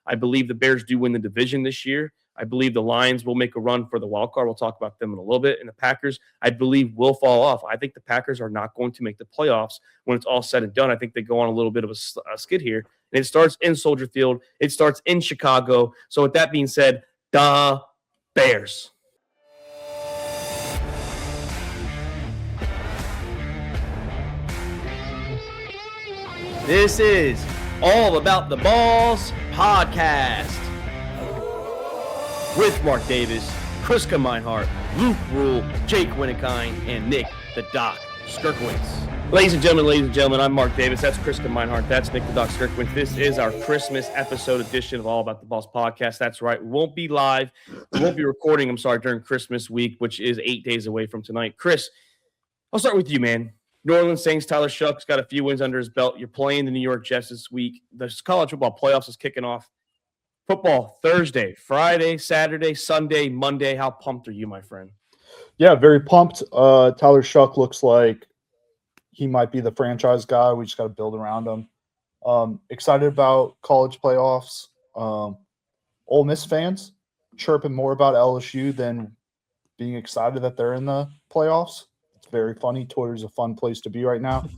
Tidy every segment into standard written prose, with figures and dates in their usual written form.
I believe the Bears do win the division this year. I believe the Lions will make a run for the wild card. We'll talk about them in a little bit. And the Packers, I believe, will fall off. I think the Packers are not going to make the playoffs when it's all said and done. I think they go on a little bit of a skid here. And it starts in Soldier Field. It starts in Chicago. So with that being said, the Bears. This is All About the Balls podcast with Mark Davis, Chris Meinhardt, Luke Rule, Jake Winnikine, and Nick the Doc Skirkowitz. Ladies and gentlemen, I'm Mark Davis. That's Chris Meinhardt. That's Nick the Doc Skirkowitz. This is our Christmas episode edition of All About the Balls podcast. That's right. We won't be live. We won't be recording, during Christmas week, which is 8 days away from tonight. Chris, I'll start with you, man. New Orleans Saints, Tyler Shuck's got a few wins under his belt. You're playing the New York Jets this week. The college football playoffs is kicking off. Football Thursday, Friday, Saturday, Sunday, Monday. How pumped are you, my friend? Yeah, very pumped. Tyler Shuck looks like he might be the franchise guy. We just got to build around him. Excited about college playoffs. Ole Miss fans chirping more about LSU than being excited that they're in the playoffs. Very funny. Twitter's a fun place to be right now.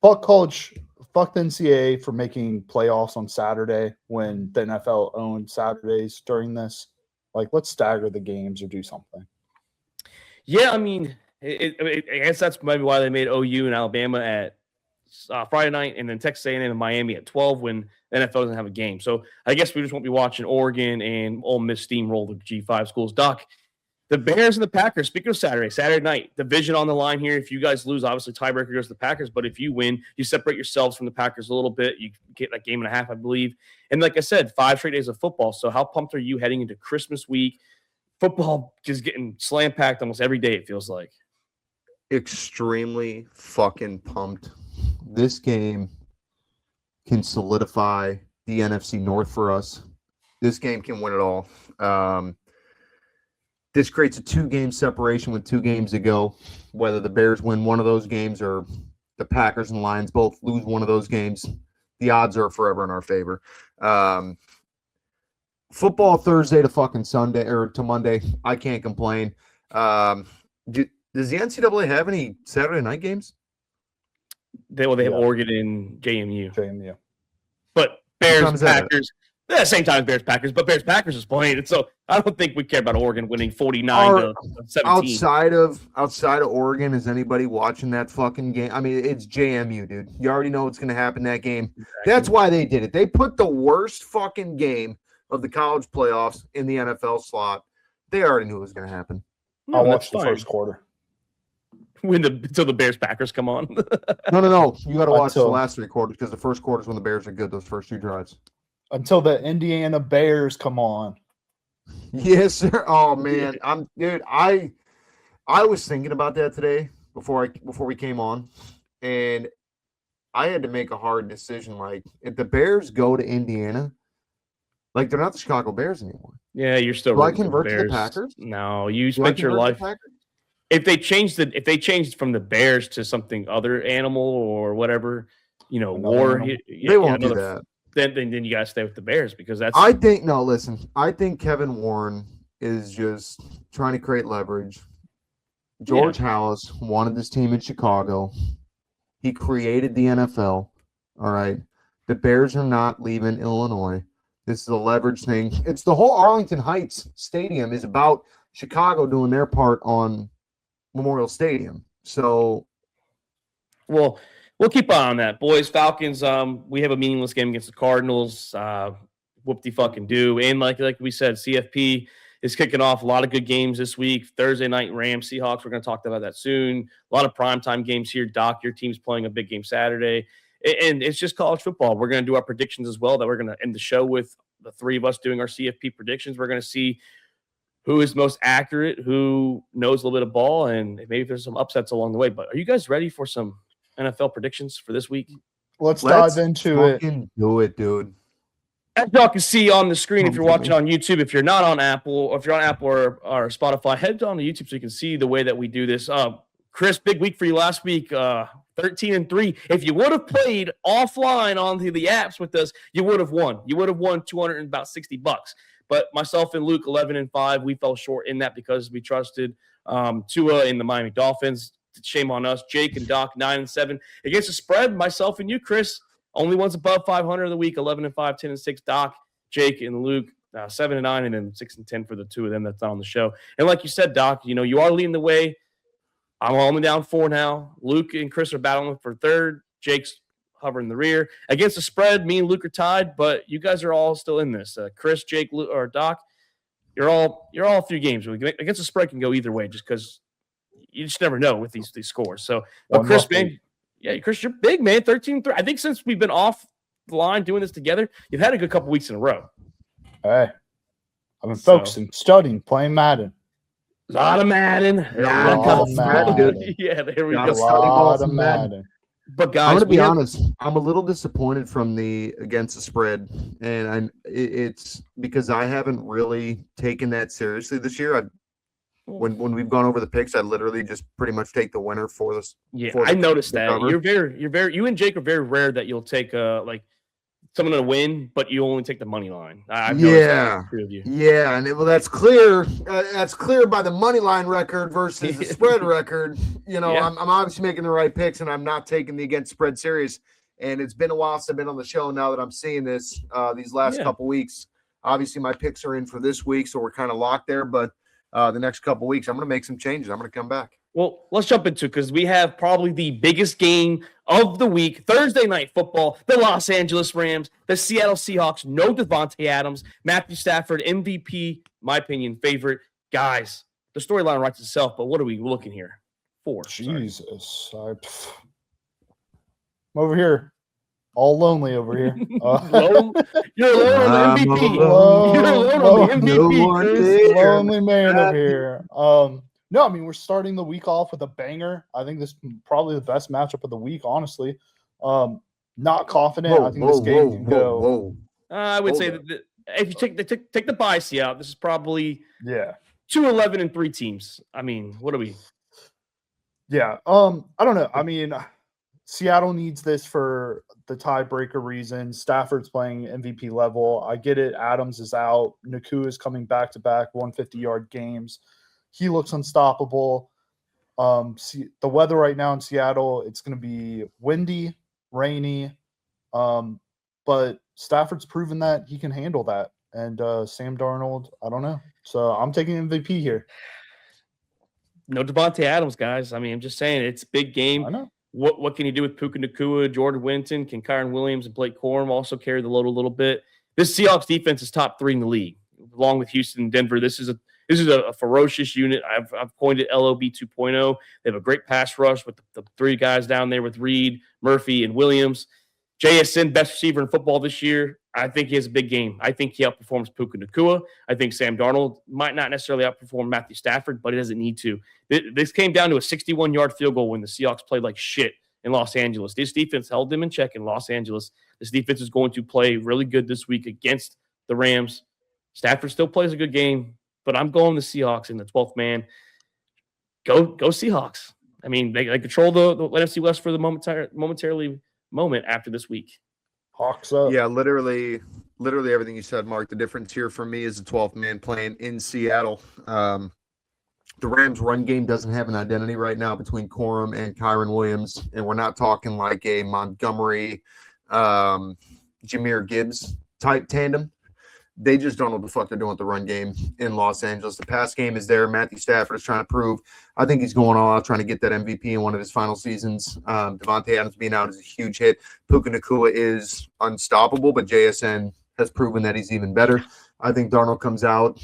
Fuck college, fuck the NCAA for making playoffs on Saturday when the NFL owned Saturdays during this. Like, let's stagger the games or do something. Yeah, I mean, I guess that's maybe why they made OU and Alabama at Friday night and then Texas A&M and Miami at 12 when the NFL doesn't have a game. So I guess we just won't be watching Oregon and Ole Miss steamroll the G5 schools. Doc, the Bears and the Packers, speaking of Saturday night, division on the line here. If you guys lose, obviously tiebreaker goes to the Packers. But if you win, you separate yourselves from the Packers a little bit. You get like game and a half, I believe. And like I said, 5 straight days of football. So how pumped are you heading into Christmas week? Football just getting slam-packed almost every day, it feels like. Extremely fucking pumped. This game can solidify the NFC North for us. This game can win it all. This creates a 2-game separation with 2 games to go. Whether the Bears win one of those games or the Packers and Lions both lose one of those games, the odds are forever in our favor. Football Thursday to fucking Sunday or to Monday, I can't complain. Does the NCAA have any Saturday night games? They have Oregon and JMU. But Bears, Packers. Yeah, same time as Bears-Packers, but Bears-Packers is playing it, so I don't think we care about Oregon winning 49-17. Outside of Oregon, is anybody watching that fucking game? I mean, it's JMU, dude. You already know what's going to happen that game. Exactly. That's why they did it. They put the worst fucking game of the college playoffs in the NFL slot. They already knew it was going to happen. I'll watch the first quarter. Until the Bears-Packers come on. No. You got to watch the last 3 quarters because the first quarter is when the Bears are good, those first 2 drives. Until the Indiana Bears come on. Yes, sir. Oh man, I was thinking about that today before we came on, and I had to make a hard decision. Like, if the Bears go to Indiana, like they're not the Chicago Bears anymore. Yeah, you're still. Do I convert to the Packers? No, you spent your life. If they changed from the Bears to something other animal or whatever, war. They won't do that. Then you gotta stay with the Bears because that's. I think Kevin Warren is just trying to create leverage. George Halas wanted this team in Chicago. He created the NFL. All right, the Bears are not leaving Illinois. This is a leverage thing. It's the whole Arlington Heights Stadium is about Chicago doing their part on Memorial Stadium. So, well. We'll keep an eye on that. Boys, Falcons, we have a meaningless game against the Cardinals. Whoop-de-fucking-do. And like we said, CFP is kicking off a lot of good games this week. Thursday night, Rams, Seahawks. We're going to talk about that soon. A lot of primetime games here. Doc, your team's playing a big game Saturday. And it's just college football. We're going to do our predictions as well that we're going to end the show with the 3 of us doing our CFP predictions. We're going to see who is most accurate, who knows a little bit of ball, and maybe if there's some upsets along the way. But are you guys ready for some NFL predictions for this week? Let's dive into it. Do it, dude. As y'all can see on the screen, if you're watching on YouTube, if you're not on Apple, or if you're on Apple or Spotify, head on to YouTube so you can see the way that we do this. Chris, big week for you last week. 13-3. If you would have played offline onto the apps with us, you would have won. You would have won $260. But myself and Luke, 11-5, we fell short in that because we trusted Tua in the Miami Dolphins. Shame on us. Jake and Doc, 9-7. Against the spread, myself and you, Chris, only ones above 500 of the week, 11-5, 10-6. Doc, Jake, and Luke, 7-9, and then 6-10 for the two of them that's not on the show. And like you said, Doc, you are leading the way. I'm only down 4 now. Luke and Chris are battling for third. Jake's hovering the rear. Against the spread, me and Luke are tied, but you guys are all still in this. Chris, Jake, Luke, or Doc, you're all a few games. Against the spread can go either way just because you just never know with these scores. So, but Chris, man, yeah, Chris, you're big, man. 13-3. I think since we've been off the line doing this together, you've had a good couple weeks in a row. Hey, I've been focusing, studying, playing Madden. A lot of Madden. Yeah, there we go. A lot of Madden. But guys, I'm going to be honest. I'm a little disappointed from the against the spread, and it's because I haven't really taken that seriously this year. When we've gone over the picks, I literally just pretty much take the winner for this. Yeah, I noticed that. You and Jake are very rare that you'll take someone to win, but you only take the money line. I've noticed that, three of you. Yeah, and that's clear. That's clear by the money line record versus the spread record. I'm obviously making the right picks, and I'm not taking the against spread serious. And it's been a while since I've been on the show. Now that I'm seeing this, these last couple weeks, obviously my picks are in for this week, so we're kind of locked there. But the next couple weeks, I'm going to make some changes. I'm going to come back. Well, let's jump into it because we have probably the biggest game of the week, Thursday Night Football, the Los Angeles Rams, the Seattle Seahawks, no Devontae Adams, Matthew Stafford, MVP, my opinion, favorite. Guys, the storyline writes itself, but what are we looking here for? Jesus. I'm over here. All lonely over here. You're alone on the MVP. You're alone on the MVP. Lonely man over here. No, I mean, we're starting the week off with a banger. I think this is probably the best matchup of the week, honestly. Not confident. I think this game can go. I would say that if you take the bias out, this is probably 2-11-3 teams. I mean, what are we? Yeah. I don't know. I mean, Seattle needs this for the tiebreaker reason. Stafford's playing MVP level. I get it. Adams is out. Nakua is coming back-to-back 150-yard games. He looks unstoppable. The weather right now in Seattle, it's going to be windy, rainy, but Stafford's proven that he can handle that. And Sam Darnold, I don't know. So I'm taking MVP here. No Devontae Adams, guys. I mean, I'm just saying it's a big game. I know. What can you do with Puka Nacua, Jordan Winton? Can Kyron Williams and Blake Corum also carry the load a little bit? This Seahawks defense is top 3 in the league, along with Houston and Denver. This is a ferocious unit. I've coined it LOB 2.0. They have a great pass rush with the 3 guys down there with Reed, Murphy, and Williams. JSN, best receiver in football this year. I think he has a big game. I think he outperforms Puka Nacua. I think Sam Darnold might not necessarily outperform Matthew Stafford, but he doesn't need to. This came down to a 61-yard field goal when the Seahawks played like shit in Los Angeles. This defense held them in check in Los Angeles. This defense is going to play really good this week against the Rams. Stafford still plays a good game, but I'm going the Seahawks in the 12th man. Go Seahawks. I mean, they control the NFC West for the moment after this week. Hawks up. Yeah, literally everything you said, Mark. The difference here for me is the 12th man playing in Seattle. The Rams' run game doesn't have an identity right now between Corum and Kyron Williams, and we're not talking like a Montgomery, Jahmyr Gibbs type tandem. They just don't know what the fuck they're doing with the run game in Los Angeles. The pass game is there. Matthew Stafford is trying to prove. I think he's going all out trying to get that MVP in one of his final seasons. Devontae Adams being out is a huge hit. Puka Nacua is unstoppable, but JSN has proven that he's even better. I think Darnold comes out.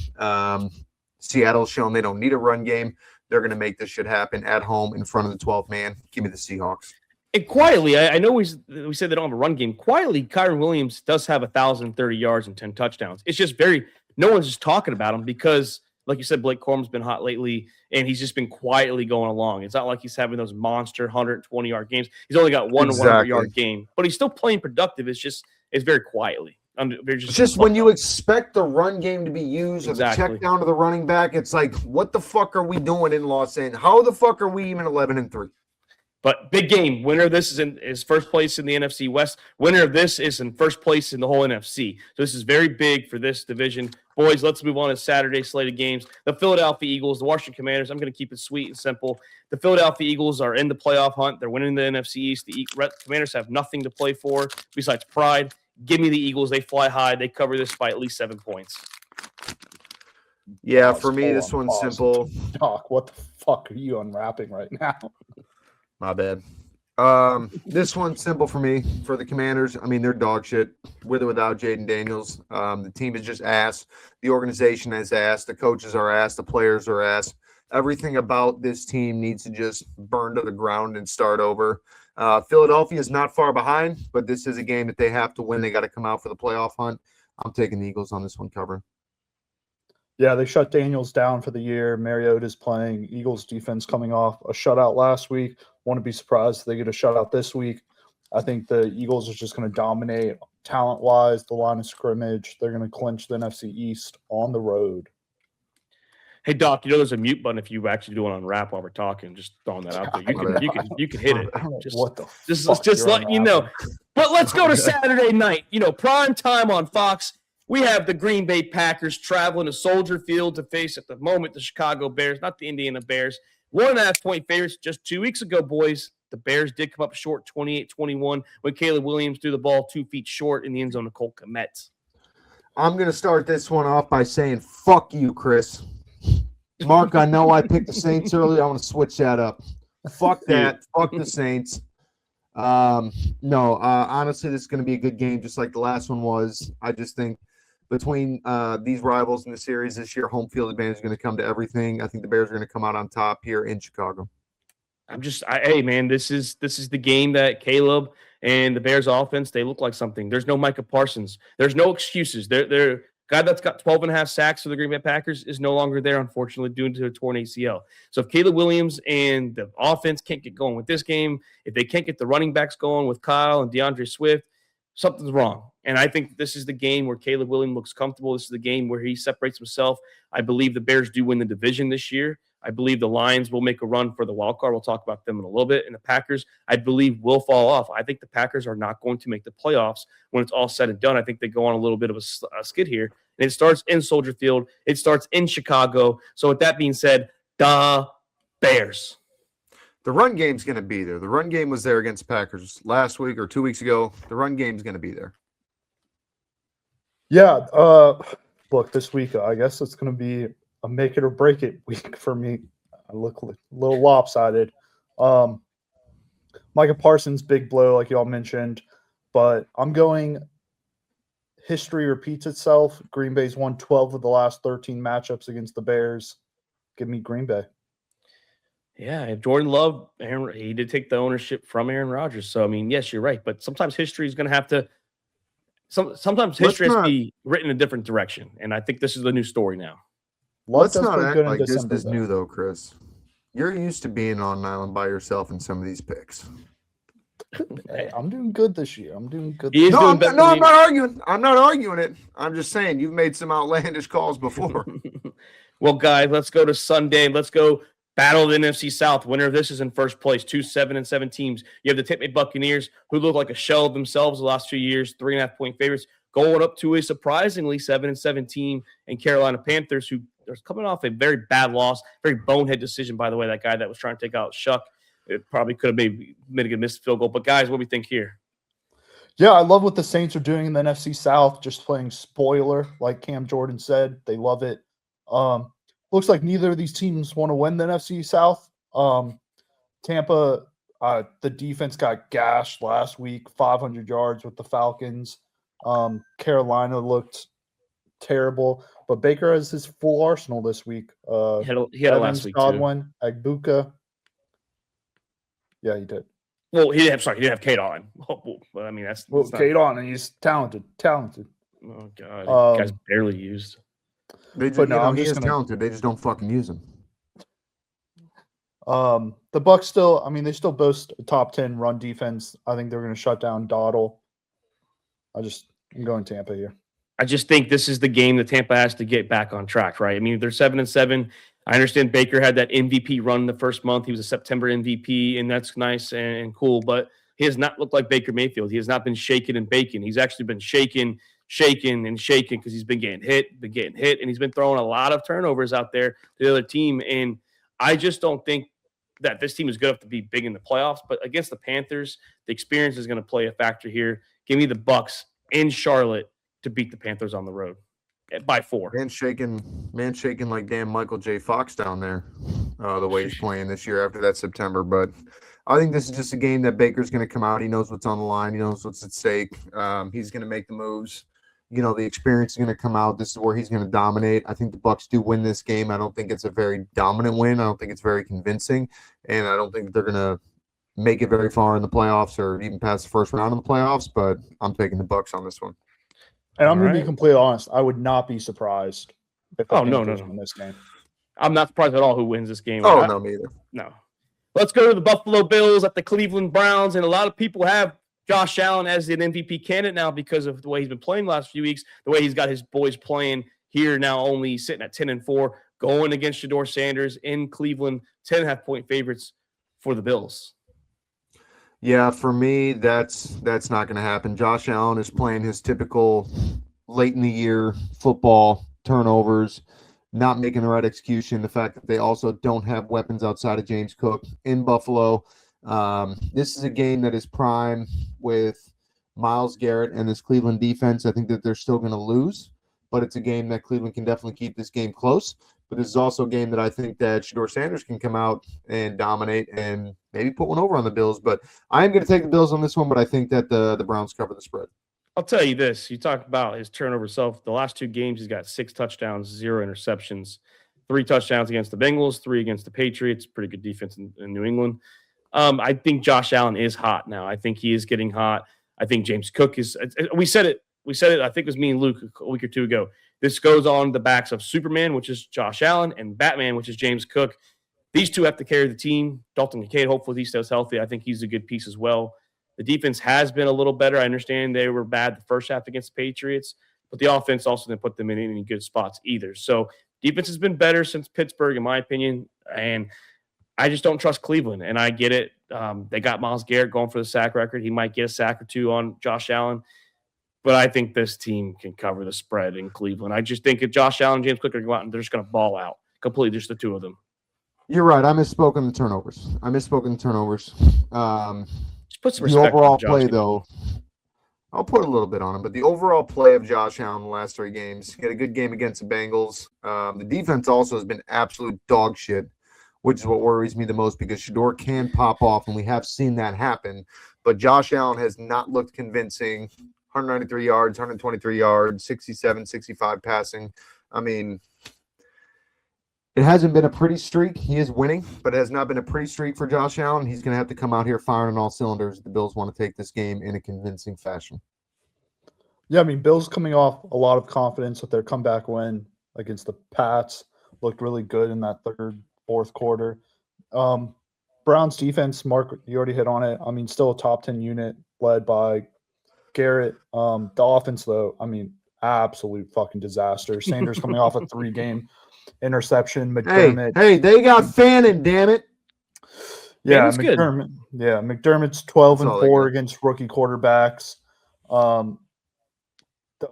Seattle's shown they don't need a run game. They're going to make this shit happen at home in front of the 12th man. Give me the Seahawks. And quietly, I know we said they don't have a run game. Quietly, Kyron Williams does have 1,030 yards and 10 touchdowns. It's just no one's just talking about him because, like you said, Blake Corum's been hot lately, and he's just been quietly going along. It's not like he's having those monster 120-yard games. He's only got one 100-yard game, but he's still playing productive. It's very quietly. they're It's just when you expect the run game to be used or the Exactly. check down to the running back, it's like, what the fuck are we doing in Los Angeles? How the fuck are we even 11-3? But big game. Winner of this is first place in the NFC West. Winner of this is in first place in the whole NFC. So this is very big for this division. Boys, let's move on to Saturday slate of games. The Philadelphia Eagles, the Washington Commanders. I'm going to keep it sweet and simple. The Philadelphia Eagles are in the playoff hunt. They're winning the NFC East. The Commanders have nothing to play for besides pride. Give me the Eagles. They fly high. They cover this by at least 7 points. Yeah, for me, this one's simple. Doc, what the fuck are you unwrapping right now? My bad. This one's simple for me. For the Commanders, I mean, they're dog shit with or without Jaden Daniels. The team is just ass. The organization is ass. The coaches are ass. The players are ass. Everything about this team needs to just burn to the ground and start over. Philadelphia is not far behind, but this is a game that they have to win. They got to come out for the playoff hunt. I'm taking the Eagles on this one covering. Yeah, they shut Daniels down for the year. Mariota's playing. Eagles defense coming off a shutout last week. Wouldn't be surprised if they get a shutout this week. I think the Eagles are just going to dominate talent-wise, the line of scrimmage. They're going to clinch the NFC East on the road. Hey, Doc, there's a mute button if you actually do it on rap while we're talking. Just throwing that out there. You can hit it. Just letting you know. But let's go to Saturday night. Prime time on Fox. We have the Green Bay Packers traveling to Soldier Field to face, at the moment, the Chicago Bears, not the Indiana Bears. 1.5-point favorites just 2 weeks ago, boys. The Bears did come up short 28-21 when Caleb Williams threw the ball 2 feet short in the end zone to Cole Kmet. I'm going to start this one off by saying, fuck you, Chris. Mark, I know I picked the Saints early. I want to switch that up. Fuck that. Fuck the Saints. Honestly, this is going to be a good game, just like the last one was. I just think between these rivals in the series this year, home field advantage is going to come to everything. I think the Bears are going to come out on top here in Chicago. Hey, man, this is the game that Caleb and the Bears offense, they look like something. There's no Micah Parsons. There's no excuses. They're guy that's got 12.5 sacks for the Green Bay Packers is no longer there, unfortunately, due to a torn ACL. So if Caleb Williams and the offense can't get going with this game, if they can't get the running backs going with Kyle and DeAndre Swift, something's wrong. And I think this is the game where Caleb Williams looks comfortable. This is the game where he separates himself. I believe the Bears do win the division this year. I believe the Lions will make a run for the wild card. We'll talk about them in a little bit. And the Packers, I believe, will fall off. I think the Packers are not going to make the playoffs when it's all said and done. I think they go on a little bit of a skid here. And it starts in Soldier Field. It starts in Chicago. So with that being said, the Bears. The run game's going to be there. The run game was there against Packers last week or 2 weeks ago. The run game's going to be there. Yeah. Look, this week, I guess it's going to be a make it or break it week for me. I look a little lopsided. Micah Parsons, big blow, like y'all mentioned, but I'm going history repeats itself. Green Bay's won 12 of the last 13 matchups against the Bears. Give me Green Bay. Yeah, if Jordan Love, he did take the ownership from Aaron Rodgers. So, I mean, yes, you're right. But sometimes history is going to have to sometimes history has to be written in a different direction. And I think this is the new story now. Let's not act like this is new, though, Chris. You're used to being on an island by yourself in some of these picks. Hey, I'm doing good this year. I'm doing good. I'm not arguing. I'm not arguing it. I'm just saying you've made some outlandish calls before. Well, guys, let's go to Sunday. Let's go battle of the NFC South. Winner of this is in first place. 2 7-7 teams. You have the Tampa Bay Buccaneers, who look like a shell of themselves the last few years, 3.5-point favorites, going up to a surprisingly 7-7 team, and Carolina Panthers, who are coming off a very bad loss, very bonehead decision, by the way. That guy that was trying to take out Shuck, it probably could have made a missed field goal. But guys, what do we think here? Yeah, I love what the Saints are doing in the NFC South, just playing spoiler, like Cam Jordan said. They love it. Looks like neither of these teams want to win the NFC South. Tampa, the defense got gashed last week, 500 yards with the Falcons. Carolina looked terrible, but Baker has his full arsenal this week. He had it last week, Godwin, Agbuka. Yeah, he did. Well, he didn't have Kate on. But I mean, that's Kate on, and he's talented. Oh God, guy's barely used. He is talented. They just don't fucking use him. The Bucs still, they still boast a top 10 run defense. I think they're going to shut down Dottle. I'm going Tampa here. I just think this is the game that Tampa has to get back on track, right? I mean, they're 7-7. I understand Baker had that MVP run the first month. He was a September MVP, and that's nice and cool. But he has not looked like Baker Mayfield. He has not been shaken and baking. He's actually been shaken because he's been getting hit, and he's been throwing a lot of turnovers out there to the other team. And I just don't think that this team is good enough to be big in the playoffs. But against the Panthers, the experience is going to play a factor here. Give me the Bucs in Charlotte to beat the Panthers on the road by 4. Man shaking like damn Michael J. Fox down there, the way he's playing this year after that September. But I think this is just a game that Baker's going to come out. He knows what's on the line. He knows what's at stake. He's going to make the moves. The experience is going to come out. This is where he's going to dominate. I think the Bucs do win this game. I don't think it's a very dominant win. I don't think it's very convincing, and I don't think they're going to make it very far in the playoffs or even past the first round of the playoffs. But I'm taking the Bucs on this one. And I'm going to be completely honest. I would not be surprised if the Panthers win this game. I'm not surprised at all who wins this game. Oh, no, me either. No. Let's go to the Buffalo Bills at the Cleveland Browns. And a lot of people have Josh Allen as an MVP candidate now because of the way he's been playing the last few weeks, the way he's got his boys playing here now, only sitting at 10-4, going against Shedeur Sanders in Cleveland, 10.5-point favorites for the Bills. Yeah, for me, that's not going to happen. Josh Allen is playing his typical late in the year football, turnovers, not making the right execution. The fact that they also don't have weapons outside of James Cook in Buffalo. This is a game that is prime with Myles Garrett and this Cleveland defense. I think that they're still going to lose, but it's a game that Cleveland can definitely keep this game close. But this is also a game that I think that Shedeur Sanders can come out and dominate and maybe put one over on the Bills. But I am going to take the Bills on this one, but I think that the Browns cover the spread. I'll tell you this. You talk about his turnover self. The last 2 games, he's got 6 touchdowns, 0 interceptions, 3 touchdowns against the Bengals, 3 against the Patriots. Pretty good defense in New England. I think Josh Allen is hot now. I think he is getting hot. I think James Cook is – we said it. I think it was me and Luke a week or 2 ago. This goes on the backs of Superman, which is Josh Allen, and Batman, which is James Cook. These two have to carry the team. Dalton Kincaid, hopefully he stays healthy. I think he's a good piece as well. The defense has been a little better. I understand they were bad the first half against the Patriots, but the offense also didn't put them in any good spots either. So defense has been better since Pittsburgh, in my opinion, and I just don't trust Cleveland, and I get it. They got Myles Garrett going for the sack record. He might get a sack or 2 on Josh Allen. But I think this team can cover the spread in Cleveland. I just think if Josh Allen and James Cook are going to go out and they're just going to ball out completely, just the 2 of them. You're right. I misspoke on the turnovers. Just put some the respect overall on Josh play, Allen. though, I'll put a little bit on him. But the overall play of Josh Allen the last 3 games, he had a good game against the Bengals. The defense also has been absolute dog shit, which is what worries me the most because Shedeur can pop off, and we have seen that happen. But Josh Allen has not looked convincing. 193 yards, 123 yards, 67, 65 passing. I mean, it hasn't been a pretty streak. He is winning, but it has not been a pretty streak for Josh Allen. He's going to have to come out here firing on all cylinders. The Bills want to take this game in a convincing fashion. Yeah, I mean, Bills coming off a lot of confidence with their comeback win against the Pats. Looked really good in that third, fourth quarter. Browns defense, Mark, you already hit on it. I mean, still a top 10 unit led by Garrett. The offense, though, I mean, absolute fucking disaster. Sanders coming off a 3-game interception. McDermott. Hey, they got Fannin, damn it. Yeah, Fannon's good. McDermott. Yeah, McDermott's 12-4 against rookie quarterbacks. The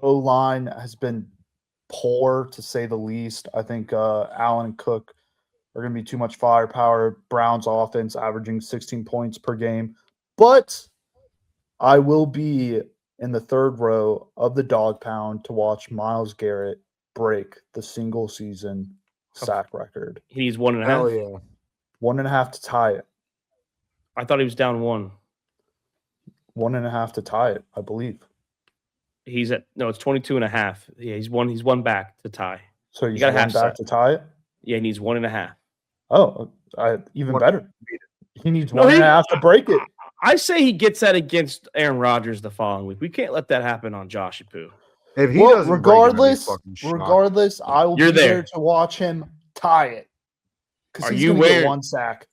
O-line has been poor, to say the least. I think Allen and Cook are going to be too much firepower. Browns offense averaging 16 points per game. But I will be in the 3rd row of the dog pound to watch Myles Garrett break the single season sack record. He needs 1.5. Hell yeah. 1.5 to tie it. I thought he was down 1. 1.5 to tie it, I believe. He's at it's 22.5. Yeah, he's one back to tie. So you got to have back to tie it? Yeah, he needs 1.5. Oh, even better. He needs 1.5 to break it. I say he gets that against Aaron Rodgers the following week. We can't let that happen on Josh Poo. If he well, doesn't regardless, regardless, I will be there to watch him tie it. Because he's going to get 1 sack.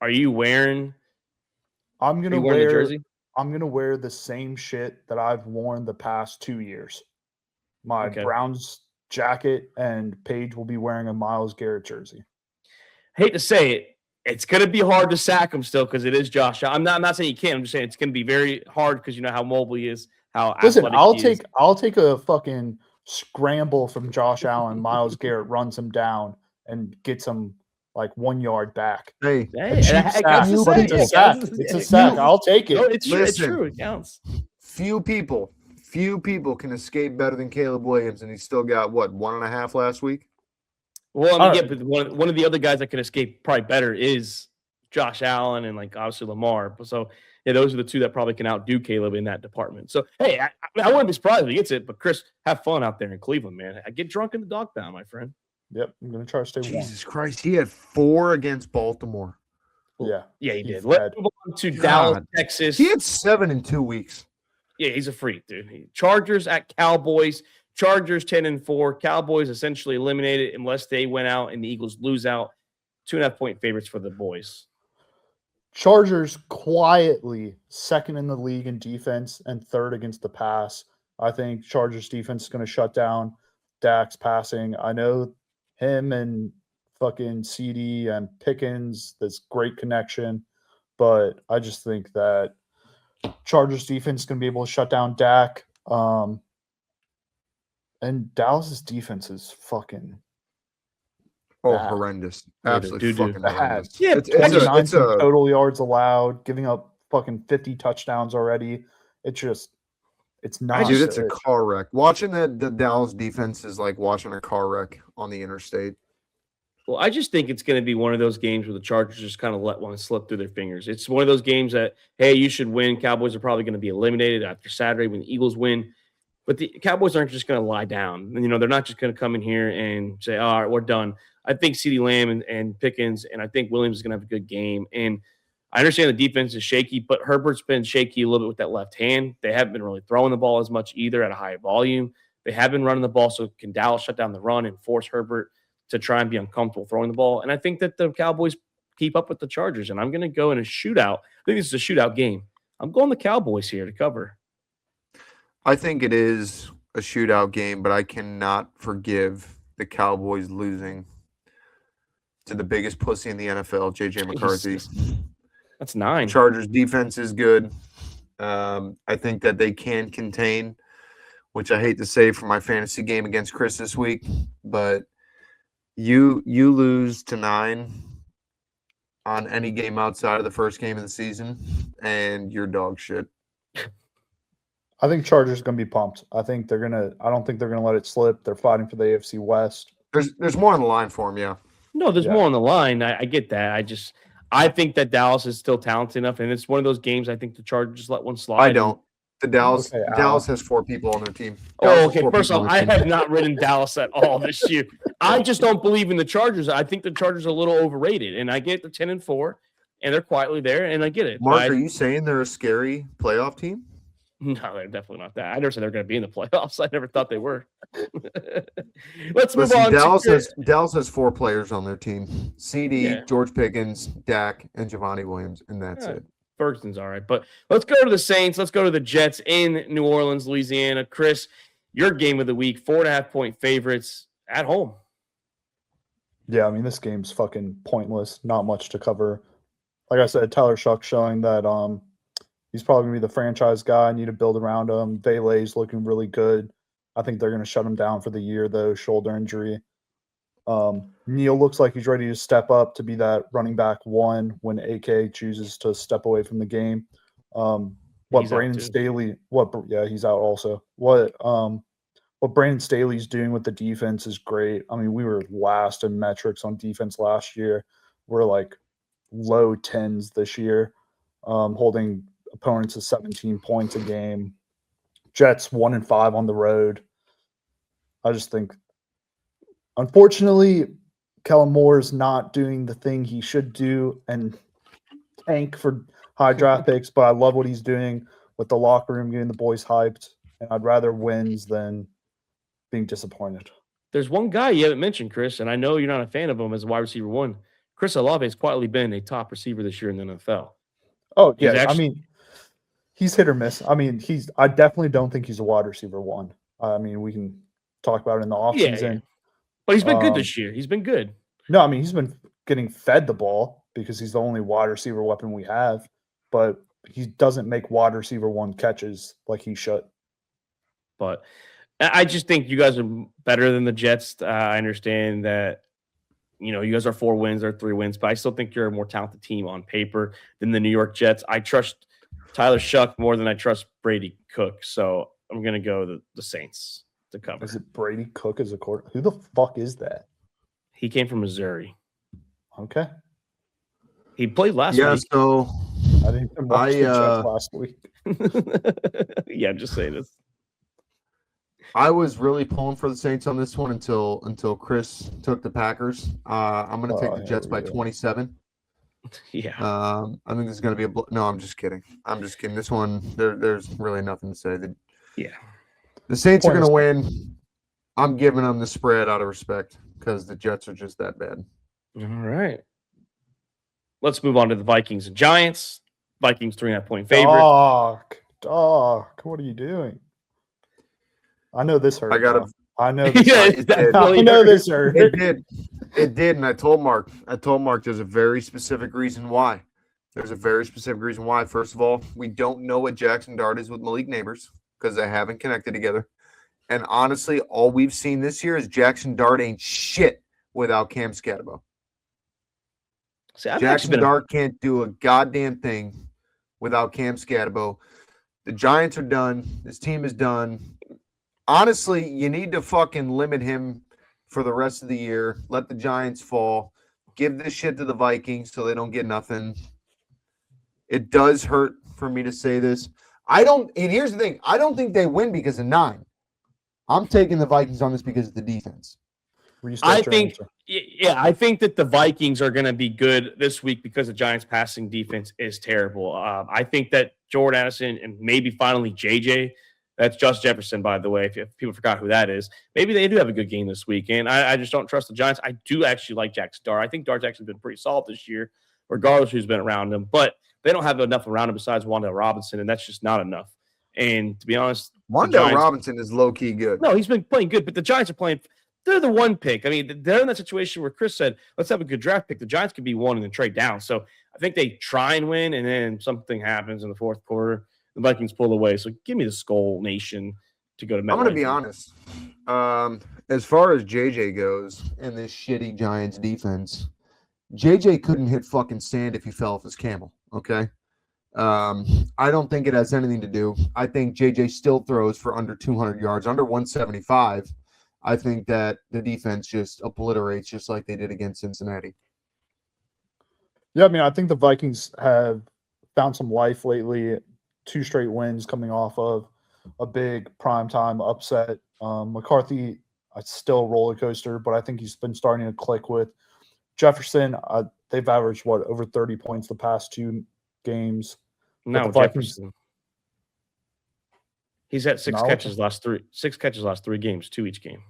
Are you wearing? I'm going to wear the wear jersey. I'm gonna wear the same shit that I've worn the past 2 years. My Okay. Browns jacket, and Paige will be wearing a Myles Garrett jersey. Hate to say it, it's going to be hard to sack him still because it is Josh Allen. I'm not saying you can't. I'm just saying it's going to be very hard because you know how mobile he is, how Listen, athletic I'll take a fucking scramble from Josh Allen. Myles Garrett runs him down and gets him like 1 yard back. Hey, Hey, A cheap it sack, counts as but it's a sack. counts as- It's a sack. I'll take No, it. it's true. It's Listen. true. It counts. few people can escape better than Caleb Williams, and he still got what 1.5 last week. Well, I mean, All yeah, but one of the other guys that could escape probably better is Josh Allen and like obviously Lamar. So yeah, those are the two that probably can outdo Caleb in that department. So hey, I wouldn't be surprised if he gets it. But Chris, have fun out there in Cleveland, man. I get drunk in the dog pound, my friend. Yep, I'm gonna try to stay warm. Jesus Christ, he had 4 against Baltimore. Yeah, Yeah, he he's did. Let's bad. move on to God. Dallas, Texas. He had 7 in 2 weeks. Yeah, he's a freak, dude. Chargers at Cowboys. Chargers 10-4. Cowboys essentially eliminated unless they went out and the Eagles lose out. 2.5-point favorites for the boys. Chargers quietly second in the league in defense and third against the pass. I think Chargers defense is going to shut down Dak's passing. I know him and fucking CD and Pickens, this great connection, but I just think that Chargers defense is going to be able to shut down Dak. And Dallas's defense is fucking bad. Horrendous. Yeah, Absolutely doo-doo. fucking Bad. horrendous. Yeah, It's 29 a total yards allowed, giving up fucking 50 touchdowns already. It's not dude, it's a good. car wreck. Watching the Dallas defense is like watching a car wreck on the interstate. Well, I just think it's going to be one of those games where the Chargers just kind of let one slip through their fingers. It's one of those games that, hey, you should win. Cowboys are probably going to be eliminated after Saturday when the Eagles win. But the Cowboys aren't just going to lie down. You know, they're not just going to come in here and say, all right, we're done. I think CeeDee Lamb and Pickens, and I think Williams is going to have a good game. And I understand the defense is shaky, but Herbert's been shaky a little bit with that left hand. They haven't been really throwing the ball as much either at a high volume. They have been running the ball, so can Dallas shut down the run and force Herbert to try and be uncomfortable throwing the ball? And I think that the Cowboys keep up with the Chargers, and I'm going to go in a shootout. I think this is a shootout game. I'm going the Cowboys here to cover. I think it is a shootout game, but I cannot forgive the Cowboys losing to the biggest pussy in the NFL, JJ McCarthy. That's 9. Chargers defense is good. I think that they can contain, which I hate to say for my fantasy game against Chris this week, but you lose to 9 on any game outside of the first game of the season, and you're dog shit. I think Chargers are going to be pumped. I don't think they're going to let it slip. They're fighting for the AFC West. There's more on the line for them, yeah. No, there's Yeah. more on the line. I get that. I think that Dallas is still talented enough, and it's one of those games I think the Chargers just let one slide. I don't. Dallas Al. has 4 people on their team. Oh, Dallas has okay. 4 First people off, on I their team. have not ridden Dallas at all this year. I just don't believe in the Chargers. I think the Chargers are a little overrated, and I get the 10-4, and they're quietly there, and I get it. Mark, But are you saying they're a scary playoff team? no, they're definitely not that. I never said they're going to be in the playoffs. I never thought they were. Let's move on. Dallas has 4 players on their team: CD, Yeah. George Pickens, Dak, and Javonte Williams, and that's it. Ferguson's all right. But let's go to the Saints. Let's go to the Jets in New Orleans, Louisiana. Chris, your game of the week, 4.5-point favorites at home. Yeah, I mean, this game's fucking pointless. Not much to cover. Like I said, Tyler Shuck's showing that he's probably going to be the franchise guy. I need to build around him. Vele's looking really good. I think they're going to shut him down for the year, though, shoulder injury. Neal looks like he's ready to step up to be that running back 1 when AK chooses to step away from the game. He's out too. He's out also. What Brandon Staley's doing with the defense is great. I mean, we were last in metrics on defense last year. We're like low 10s this year, holding opponents to 17 points a game. Jets 1-5 on the road. I just think, unfortunately, Kellen Moore is not doing the thing he should do and tank for high draft picks, but I love what he's doing with the locker room, getting the boys hyped, and I'd rather wins than being disappointed. There's one guy you haven't mentioned, Chris, and I know you're not a fan of him as a wide receiver 1. Chris Olave has quietly been a top receiver this year in the NFL. Oh, He's yeah. actually- I mean, He's hit or miss. I mean, I definitely don't think he's a wide receiver one. I mean, we can talk about it in the offseason. Yeah. But he's been good this year. He's been good. No, I mean, he's been getting fed the ball because he's the only wide receiver weapon we have, but he doesn't make wide receiver one catches like he should. But I just think you guys are better than the Jets. I understand that, you guys are 4 wins or 3 wins, but I still think you're a more talented team on paper than the New York Jets. I trust Tyler Shuck more than I trust Brady Cook, so I'm going to go the Saints to cover. Is it Brady Cook as a quarterback? Who the fuck is that? He came from Missouri. Okay. He played last week. Yeah, so I didn't even watch the Jets last week. Yeah, I'm just saying this. I was really pulling for the Saints on this one until Chris took the Packers. I'm going to take the Jets by 27. Yeah. I think this is going to be no, I'm just kidding. This one, there's really nothing to say. The Saints are going to win. I'm giving them the spread out of respect because the Jets are just that bad. All right. Let's move on to the Vikings and Giants. Vikings 3.5-point favorite. Dog, what are you doing? I know this hurt. I know this hurt. Definitely I know this hurt. It did, and I told Mark there's a very specific reason why. First of all, we don't know what Jackson Dart is with Malik Neighbors because they haven't connected together. And honestly, all we've seen this year is Jackson Dart ain't shit without Cam Scatterbo. Jackson Dart can't do a goddamn thing without Cam Scatterbo. The Giants are done. This team is done. Honestly, you need to fucking limit him for the rest of the year. Let the Giants fall. Give this shit to the Vikings so they don't get nothing. It does hurt for me to say this. And here's the thing. I don't think they win because of 9. I'm taking the Vikings on this because of the defense. I think that the Vikings are going to be good this week because the Giants' passing defense is terrible. I think that Jordan Addison and maybe finally JJ, that's Josh Jefferson, by the way, if people forgot who that is, maybe they do have a good game this week. And I just don't trust the Giants. I do actually like Jackson Dart. I think Dart's actually been pretty solid this year, regardless who's been around him. But they don't have enough around him besides Wan'Dale Robinson, and that's just not enough. And to be honest, Wan'Dale Robinson is low-key good. No, he's been playing good, but the Giants are playing – they're the 1 pick. I mean, they're in that situation where Chris said, let's have a good draft pick. The Giants could be 1 and then trade down. So I think they try and win, and then something happens in the fourth quarter. The Vikings pull away. So give me the Skull Nation to go to MetLife. I'm going to be honest. As far as JJ goes in this shitty Giants defense, JJ couldn't hit fucking sand if he fell off his camel, okay? I don't think it has anything to do. I think JJ still throws for under 200 yards, under 175. I think that the defense just obliterates just like they did against Cincinnati. Yeah, I mean, I think the Vikings have found some life lately. 2 straight wins coming off of a big primetime upset. McCarthy, still a roller coaster, but I think he's been starting to click with Jefferson. They've averaged, over 30 points the past 2 games. No, Jefferson. He's had 6 catches last 3 games, 2 each game.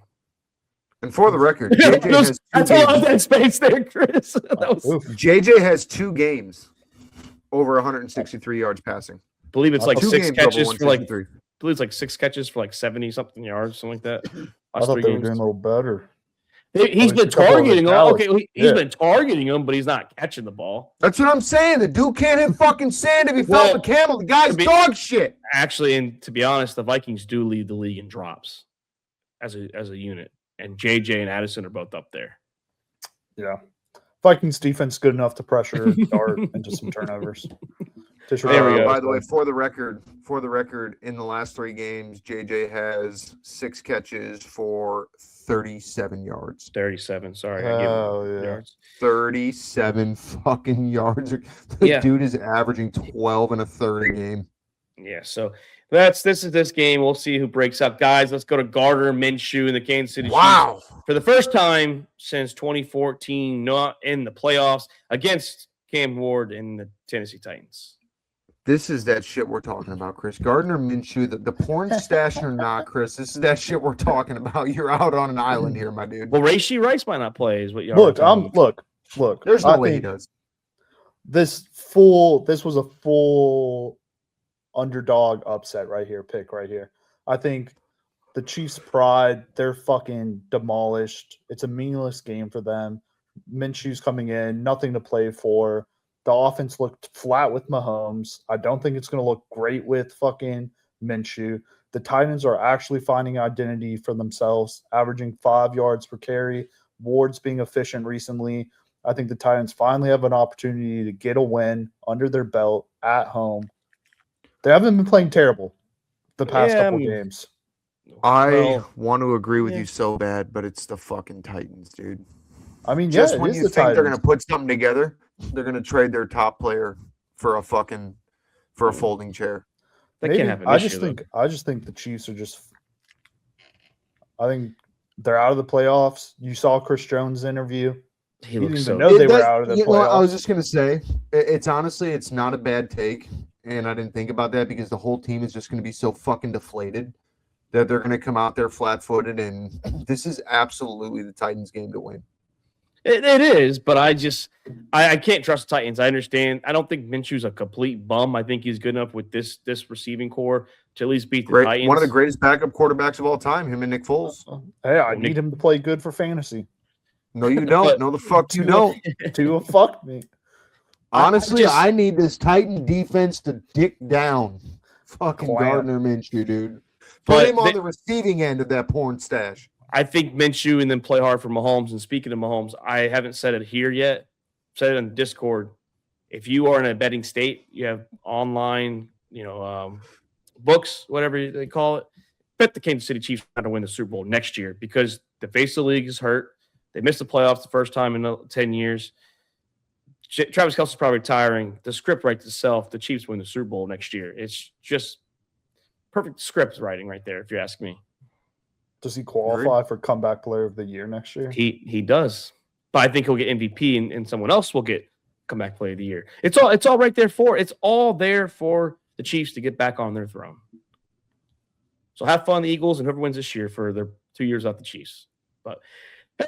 And for the record, JJ has that's a lot of dead space there, Chris. JJ has 2 games over 163 yards passing. I believe it's like 6 catches for like. I believe it's like 6 catches for like 70-something yards, something like that. I thought they were doing a little better. He's been targeting him. Okay, he's been targeting him, but he's not catching the ball. That's what I'm saying. The dude can't hit fucking sand if he fell off a camel. The guy's dog shit. Actually, and to be honest, the Vikings do lead the league in drops as a unit. And JJ and Addison are both up there. Yeah. Vikings defense good enough to pressure Dart into some turnovers. By the way, for the record, in the last 3 games, JJ has 6 catches for 37 yards. 37, sorry. Yards. 37 fucking yards. The dude is averaging 12 and a third a game. Yeah, so this is this game. We'll see who breaks up. Guys, let's go to Gardner Minshew in the Kansas City Chiefs. For the first time since 2014, not in the playoffs, against Cam Ward and the Tennessee Titans. This is that shit we're talking about, Chris. Gardner Minshew, the porn stash or not, Chris, this is that shit we're talking about. You're out on an island here, my dude. Well, Rashee Rice might not play, is what you're Look. There's no way he does. This was a full underdog upset pick right here. I think the Chiefs' pride, they're fucking demolished. It's a meaningless game for them. Minshew's coming in, nothing to play for. The offense looked flat with Mahomes. I don't think it's going to look great with fucking Minshew. The Titans are actually finding identity for themselves, averaging 5 yards per carry. Ward's being efficient recently. I think the Titans finally have an opportunity to get a win under their belt at home. They haven't been playing terrible the past couple games. I want to agree with you so bad, but it's the fucking Titans, dude. I mean, just when you think they're going to put something together, they're going to trade their top player for a folding chair. That can't happen. I just think the Chiefs are just. I think they're out of the playoffs. You saw Chris Jones' interview. He didn't even know they were out of the playoffs. I was just going to say, it's honestly, it's not a bad take, and I didn't think about that because the whole team is just going to be so fucking deflated that they're going to come out there flat-footed, and this is absolutely the Titans' game to win. It is, but I can't trust the Titans. I understand. I don't think Minshew's a complete bum. I think he's good enough with this receiving core to at least beat the Titans. One of the greatest backup quarterbacks of all time, him and Nick Foles. Hey, I need him to play good for fantasy. No, you don't. No, the fuck you don't. Tua fucked me. Honestly, I need this Titan defense to dick down fucking Gardner Minshew, dude. Put him on the receiving end of that porn stash. I think Minshew and then play hard for Mahomes. And speaking of Mahomes, I haven't said it here yet. Said it on Discord. If you are in a betting state, you have online, books, whatever they call it. Bet the Kansas City Chiefs are going to win the Super Bowl next year because the face of the league is hurt. They missed the playoffs the first time in 10 years. Travis Kelce's probably retiring. The script writes itself. The Chiefs win the Super Bowl next year. It's just perfect script writing right there, if you ask me. Does he qualify for comeback player of the year next year? He does. But I think he'll get MVP and someone else will get comeback player of the year. It's all right there it's all there for the Chiefs to get back on their throne. So have fun, the Eagles, and whoever wins this year for their 2 years off the Chiefs. But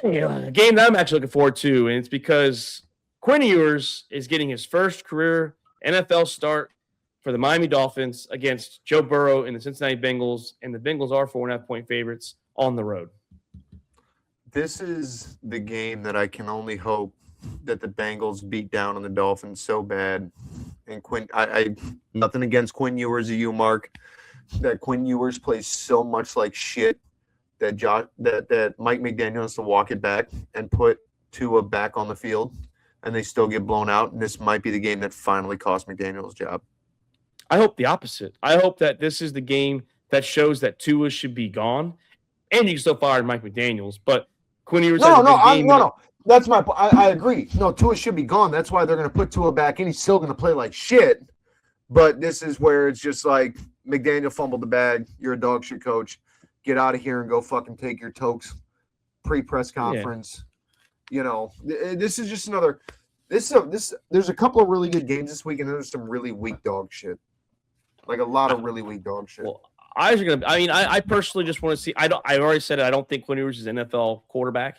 hey, a game that I'm actually looking forward to, and it's because Quinn Ewers is getting his first career NFL start for the Miami Dolphins against Joe Burrow and the Cincinnati Bengals, and the Bengals are 4.5-point favorites on the road. This is the game that I can only hope that the Bengals beat down on the Dolphins so bad. And Quinn, I nothing against Quinn Ewers or you, Mark, that Quinn Ewers plays so much like shit that that Mike McDaniel has to walk it back and put Tua back on the field, and they still get blown out. And this might be the game that finally cost McDaniel's job. I hope the opposite. I hope that this is the game that shows that Tua should be gone, and you can still fire Mike McDaniels. But Quinn Ewers no. That's my point. I agree. No, Tua should be gone. That's why they're going to put Tua back in. He's still going to play like shit. But this is where it's just like McDaniel fumbled the bag. You're a dog shit coach. Get out of here and go fucking take your tokes pre-press conference. Yeah. This is just another. There's a couple of really good games this week, and there's some really weak dog shit. Like a lot of really weak dog shit. Well, I personally just want to see. I already said it. I don't think Quinn Ewers is an NFL quarterback,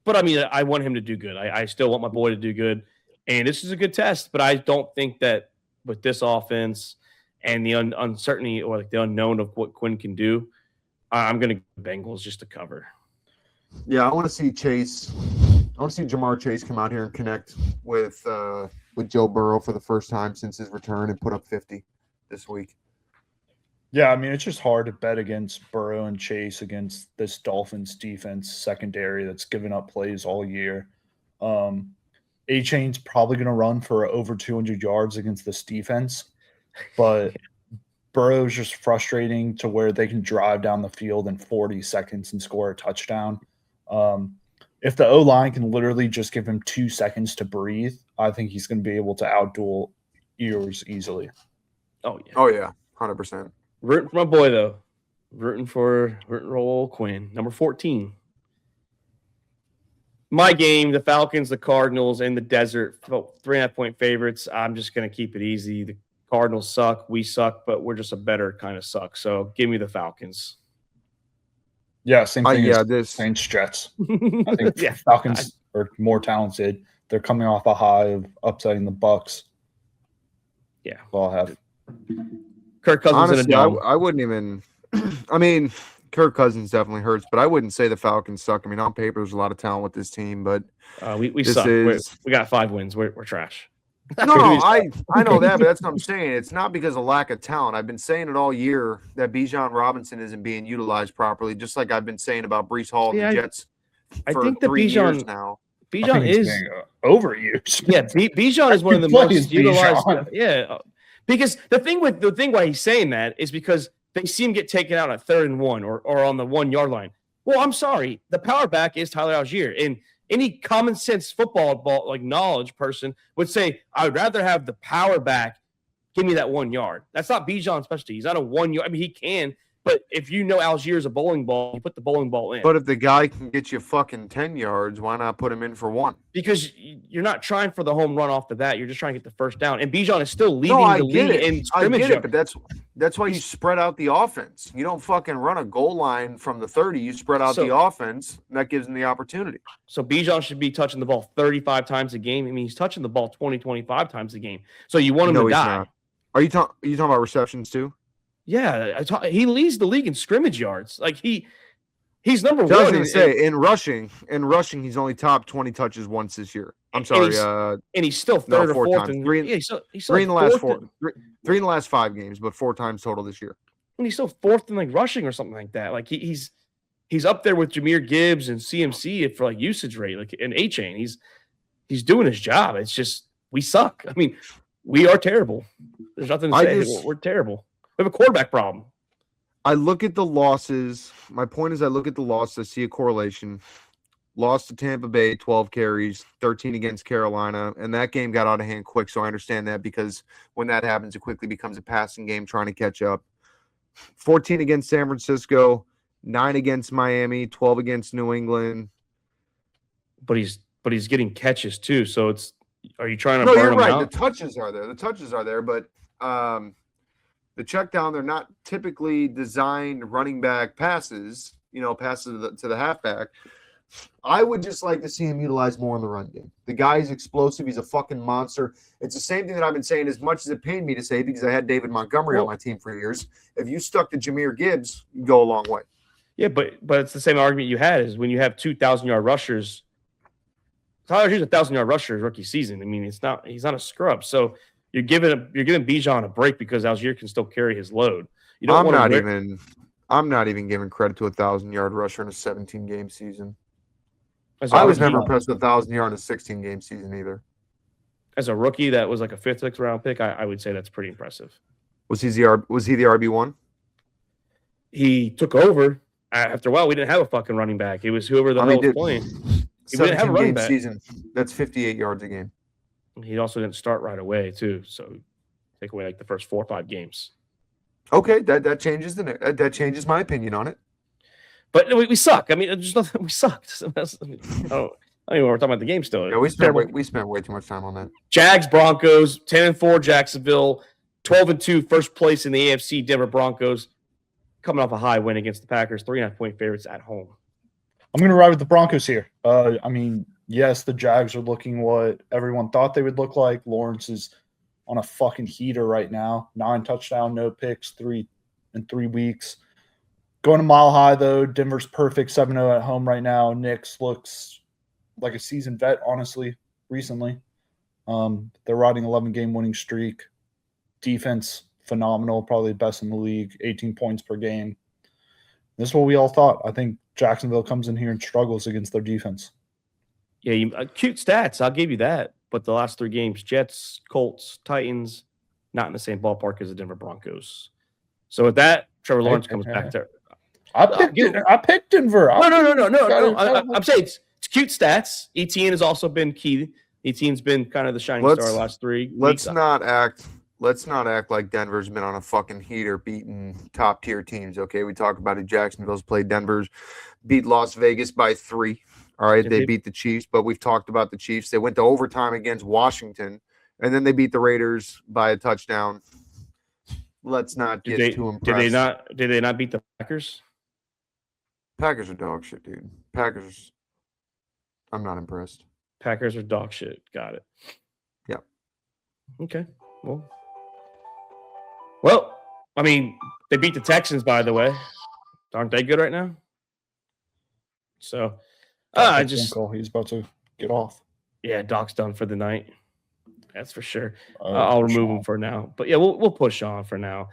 but I want him to do good. I still want my boy to do good, and this is a good test. But I don't think that with this offense and the uncertainty or like the unknown of what Quinn can do, I'm going to go Bengals just to cover. Yeah, I want to see Chase. I want to see Jamar Chase come out here and connect with Joe Burrow for the first time since his return and put up 50 this week. Yeah, I mean, it's just hard to bet against Burrow and Chase against this Dolphins defense secondary that's given up plays all year. A-Chain's probably going to run for over 200 yards against this defense, but Burrow's just frustrating to where they can drive down the field in 40 seconds and score a touchdown. If the O-line can literally just give him 2 seconds to breathe, I think he's going to be able to outduel Ewers easily. Oh, yeah. 100%. Rooting for my boy, though. Rooting for old Quinn. Number 14. My game, the Falcons, the Cardinals, and the Desert, 3.5-point favorites. I'm just going to keep it easy. The Cardinals suck. We suck, but we're just a better kind of suck. So give me the Falcons. Yeah, same thing as Saints Jets. I think Falcons are more talented. They're coming off a high of upsetting the Bucs. Yeah. Well, I'll have. Kirk Cousins Honestly, in a dome. I wouldn't even. I mean, Kirk Cousins definitely hurts, but I wouldn't say the Falcons suck. I mean, on paper, there's a lot of talent with this team, but We this suck. is We got 5 wins. We're trash. no. I know that, but that's what I'm saying. It's not because of lack of talent. I've been saying it all year that Bijan Robinson isn't being utilized properly, just like I've been saying about Breece Hall and the Jets I for think that 3 years Bijan now. Bijan is overused. Yeah, Bijan is one of the Play most utilized. Bijan. Yeah, because the thing why he's saying that is because they see him get taken out at 3rd and 1 or on the 1 yard line. Well, I'm sorry, the power back is Tyler Algier, and any common sense football like knowledge person would say I would rather have the power back give me that 1 yard. That's not Bijan's specialty. He's not a 1 yard. I mean, he can. But if you know Algier's a bowling ball, you put the bowling ball in. But if the guy can get you fucking 10 yards, why not put him in for 1? Because you're not trying for the home run off the bat. You're just trying to get the first down. And Bijan is still leading the league in scrimmage. I get it, but that's why you spread out the offense. You don't fucking run a goal line from the 30. You spread out the offense, and that gives him the opportunity. So Bijan should be touching the ball 35 times a game. I mean, he's touching the ball 20, 25 times a game. So you want him to die. Not. Are you talking about receptions too? Yeah, he leads the league in scrimmage yards. Like he's number one. I was going to say in rushing, he's only top 20 touches once this year. I'm sorry, and he's still 3rd or 4th. Times. Three in the last 5 games, but 4 times total this year. And he's still 4th in like rushing or something like that. Like he's up there with Jahmyr Gibbs and CMC for like usage rate, like an A-chain. He's doing his job. It's just we suck. I mean, we are terrible. There's nothing to say. We're terrible. We have a quarterback problem. I look at the losses. My point is I look at the losses. I see a correlation. Lost to Tampa Bay, 12 carries, 13 against Carolina, and that game got out of hand quick, so I understand that because when that happens, it quickly becomes a passing game trying to catch up. 14 against San Francisco, 9 against Miami, 12 against New England. But he's getting catches too, so are you trying to burn him out? The touches are there, but the check down, they're not typically designed running back passes, passes to the halfback. I would just like to see him utilized more in the run game. The guy's explosive. He's a fucking monster. It's the same thing that I've been saying as much as it pained me to say because I had David Montgomery on my team for years. If you stuck to Jahmyr Gibbs, you go a long way. Yeah, but it's the same argument you had is when you have 2,000-yard rushers. Tyler Hughes, 1,000-yard rusher rookie season. I mean, he's not a scrub. So you're giving Bijan a break because Algier can still carry his load. You don't I'm not even giving credit to a 1,000-yard rusher in a 17-game season. I was never impressed with 1,000-yard in a 16-game season either. As a rookie, that was like a 5th, 6th round pick. I would say that's pretty impressive. Was he the RB1? He took over after a while. We didn't have a fucking running back. It was whoever the hell was playing. We didn't have a running back. Season. That's 58 yards a game. He also didn't start right away too. So take away like the first 4 or 5 games. Okay, that changes that changes my opinion on it. But we suck. I mean, there's nothing. We sucked. I don't know what we're talking about the game still. Yeah, we spent way too much time on that. Jags, Broncos, 10-4 Jacksonville, 12-2 first place in the AFC. Denver Broncos coming off a high win against the Packers, 3.5-point favorites at home. I'm going to ride with the Broncos here. I mean, yes, the Jags are looking what everyone thought they would look like. Lawrence is on a fucking heater right now. 9 touchdown, no picks, 3 in 3 weeks. Going to Mile High, though. Denver's perfect 7-0 at home right now. Knicks looks like a seasoned vet, honestly, recently. They're riding 11-game winning streak. Defense, phenomenal, probably the best in the league, 18 points per game. This is what we all thought. I think Jacksonville comes in here and struggles against their defense. Yeah, cute stats. I'll give you that. But the last 3 games, Jets, Colts, Titans, not in the same ballpark as the Denver Broncos. So with that, Trevor Lawrence comes back to – I picked Denver. No. I'm saying it's cute stats. ETN has also been key. ETN's been kind of the shining star the last 3 weeks. Let's not act like Denver's been on a fucking heater beating top-tier teams, okay? We talk about it. Jacksonville's played Denver's, beat Las Vegas by 3. All right, they beat the Chiefs, but we've talked about the Chiefs. They went to overtime against Washington, and then they beat the Raiders by a touchdown. Let's not get too impressed. Did they not beat the Packers? Packers are dog shit, dude. I'm not impressed. Packers are dog shit. Got it. Yeah. Okay. Well, I mean, they beat the Texans, by the way. Aren't they good right now? So, I That's just Winkle. He's about to get off. yeah, Doc's done for the night. That's for sure. I'll For remove sure. him for now. But yeah, we'll push on for now.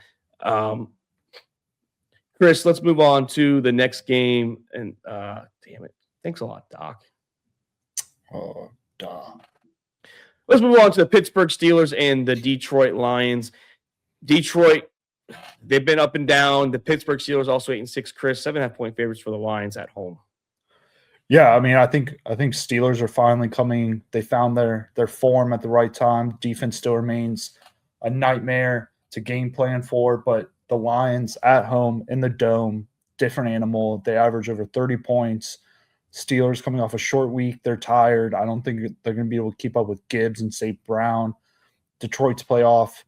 Chris, let's move on to the next game. And damn it, thanks a lot, Doc. Oh, duh. Let's move on to the Pittsburgh Steelers and the Detroit Lions. Detroit, they've been up and down. The Pittsburgh Steelers also 8-6. Chris, 7.5-point favorites for the Lions at home. Yeah, I mean, I think Steelers are finally coming. They found their form at the right time. Defense still remains a nightmare to game plan for, but the Lions at home in the dome, different animal. They average over 30 points. Steelers coming off a short week. They're tired. I don't think they're going to be able to keep up with Gibbs and St. Brown. Detroit's playoff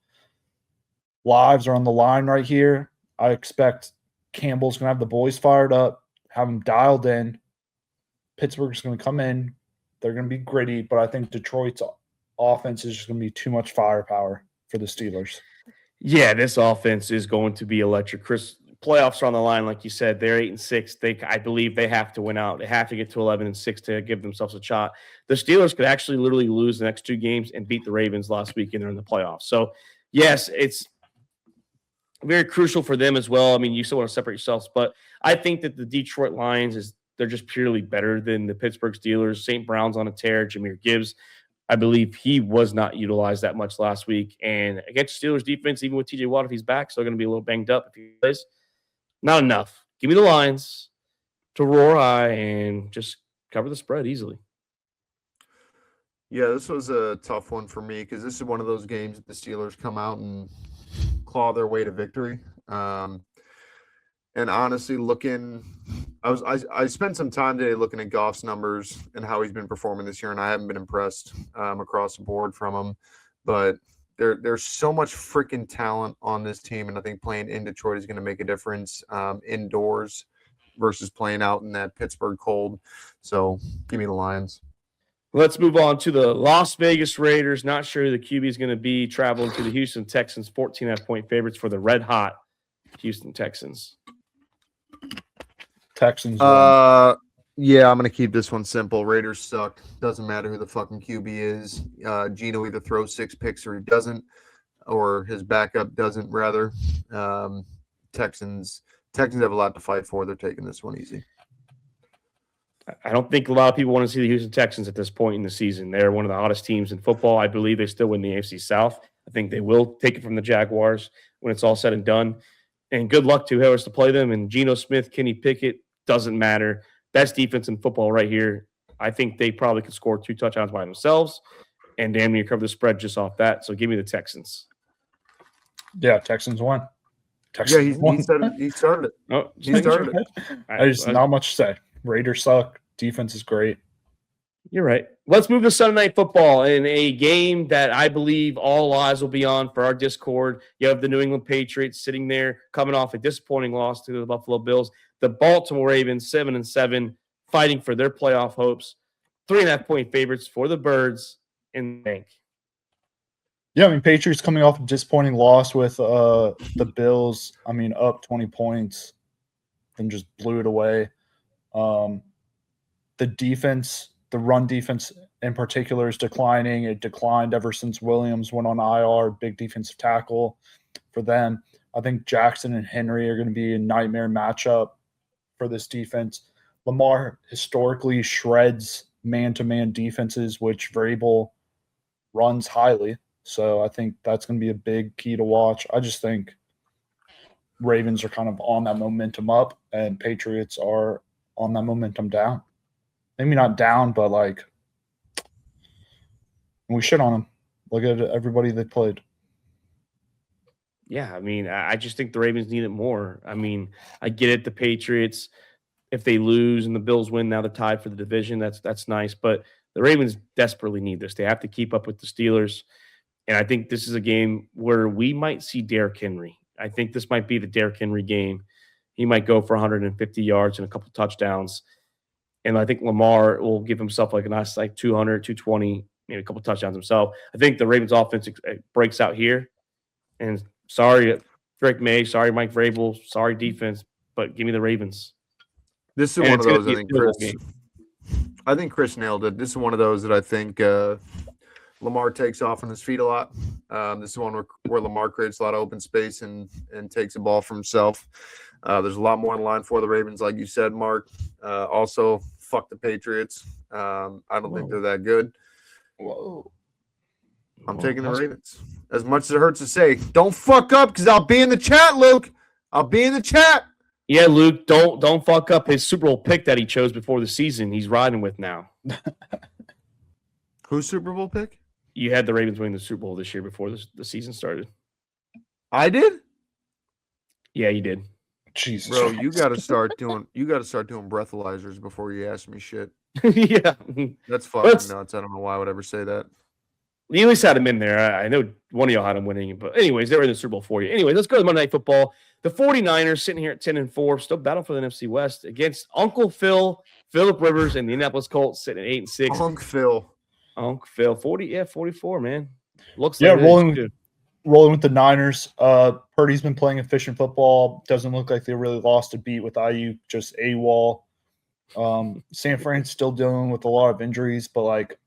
lives are on the line right here. I expect Campbell's going to have the boys fired up, have them dialed in. Pittsburgh's going to come in. They're going to be gritty, but I think Detroit's offense is just going to be too much firepower for the Steelers. Yeah, this offense is going to be electric. Chris, playoffs are on the line, like you said. They're 8-6. I believe they have to win out. They have to get to 11-6 to give themselves a shot. The Steelers could actually literally lose the next two games and beat the Ravens last week, and they're in the playoffs. So, yes, it's very crucial for them as well. I mean, you still want to separate yourselves, but I think that the Detroit Lions they're just purely better than the Pittsburgh Steelers. St. Brown's on a tear. Jahmyr Gibbs, I believe he was not utilized that much last week. And against Steelers defense, even with TJ Watt, if he's back, still going to be a little banged up if he plays. Not enough. Give me the Lions to roar high and just cover the spread easily. Yeah, this was a tough one for me because this is one of those games that the Steelers come out and claw their way to victory. And honestly, I spent some time today looking at Goff's numbers and how he's been performing this year, and I haven't been impressed across the board from him. But there's so much freaking talent on this team, and I think playing in Detroit is going to make a difference indoors versus playing out in that Pittsburgh cold. So give me the Lions. Let's move on to the Las Vegas Raiders. Not sure who the QB is going to be, traveling to the Houston Texans, 14.5-point favorites for the red-hot Houston Texans. Texans. Yeah, I'm going to keep this one simple. Raiders suck. Doesn't matter who the fucking QB is. Gino either throws 6 picks or he doesn't, or his backup doesn't, rather. Texans have a lot to fight for. They're taking this one easy. I don't think a lot of people want to see the Houston Texans at this point in the season. They're one of the hottest teams in football. I believe they still win the AFC South. I think they will take it from the Jaguars when it's all said and done. And good luck to whoever's to play them. And Geno Smith, Kenny Pickett, doesn't matter. Best defense in football right here. I think they probably could score 2 touchdowns by themselves and damn near cover the spread just off that. So give me the Texans. Yeah, Texans won. He started it. Oh, He started it. I just not much to say. Raiders suck. Defense is great. You're right. Let's move to Sunday Night Football in a game that I believe all eyes will be on for our Discord. You have the New England Patriots sitting there coming off a disappointing loss to the Buffalo Bills. The Baltimore Ravens, 7-7, fighting for their playoff hopes. 3.5-point favorites for the Birds in the bank. Yeah, I mean, Patriots coming off a disappointing loss with the Bills. I mean, up 20 points, then just blew it away. The defense, the run defense in particular, is declining. It declined ever since Williams went on IR, big defensive tackle for them. I think Jackson and Henry are going to be a nightmare matchup for this defense. Lamar historically shreds man-to-man defenses, which Vrabel runs highly. So I think that's going to be a big key to watch. I just think Ravens are kind of on that momentum up, and Patriots are on that momentum down. Maybe not down, but like we shit on them. Look at everybody they played. Yeah, I mean, I just think the Ravens need it more. I mean, I get it. The Patriots, if they lose and the Bills win, now they're tied for the division. That's nice. But the Ravens desperately need this. They have to keep up with the Steelers. And I think this is a game where we might see Derrick Henry. I think this might be the Derrick Henry game. He might go for 150 yards and a couple touchdowns. And I think Lamar will give himself like a nice 200, 220, maybe a couple touchdowns himself. I think the Ravens offense breaks out here. And sorry, Drake May. Sorry, Mike Vrabel. Sorry, defense. But give me the Ravens. This is And one of it's gonna those, be I a think, field goal Chris. game. I think Chris nailed it. This is one of those that I think Lamar takes off on his feet a lot. This is one where Lamar creates a lot of open space and takes the ball for himself. There's a lot more in line for the Ravens, like you said, Mark. Also, fuck the Patriots. I don't think they're that good. Whoa. I'm taking the Ravens. As much as it hurts to say, don't fuck up because I'll be in the chat, Luke. I'll be in the chat. Yeah, Luke, don't fuck up his Super Bowl pick that he chose before the season. He's riding with now. Who's Super Bowl pick? You had the Ravens winning the Super Bowl this year before the season started. I did? Yeah, you did. Jesus, bro, you gotta start doing breathalyzers before you ask me shit. Yeah, that's fucking nuts. I don't know why I would ever say that. You at least had him in there. I know one of y'all had him winning, but anyways, they were in the Super Bowl for you. Anyway, let's go to Monday Night Football. The 49ers sitting here at 10-4, still battle for the NFC West against Uncle Phil, Phillip Rivers, and the Indianapolis Colts sitting at 8-6. Uncle Phil, 44, man. Looks like rolling with the Niners. Purdy's been playing efficient football. Doesn't look like they really lost a beat with IU, just AWOL. San Fran's still dealing with a lot of injuries, but like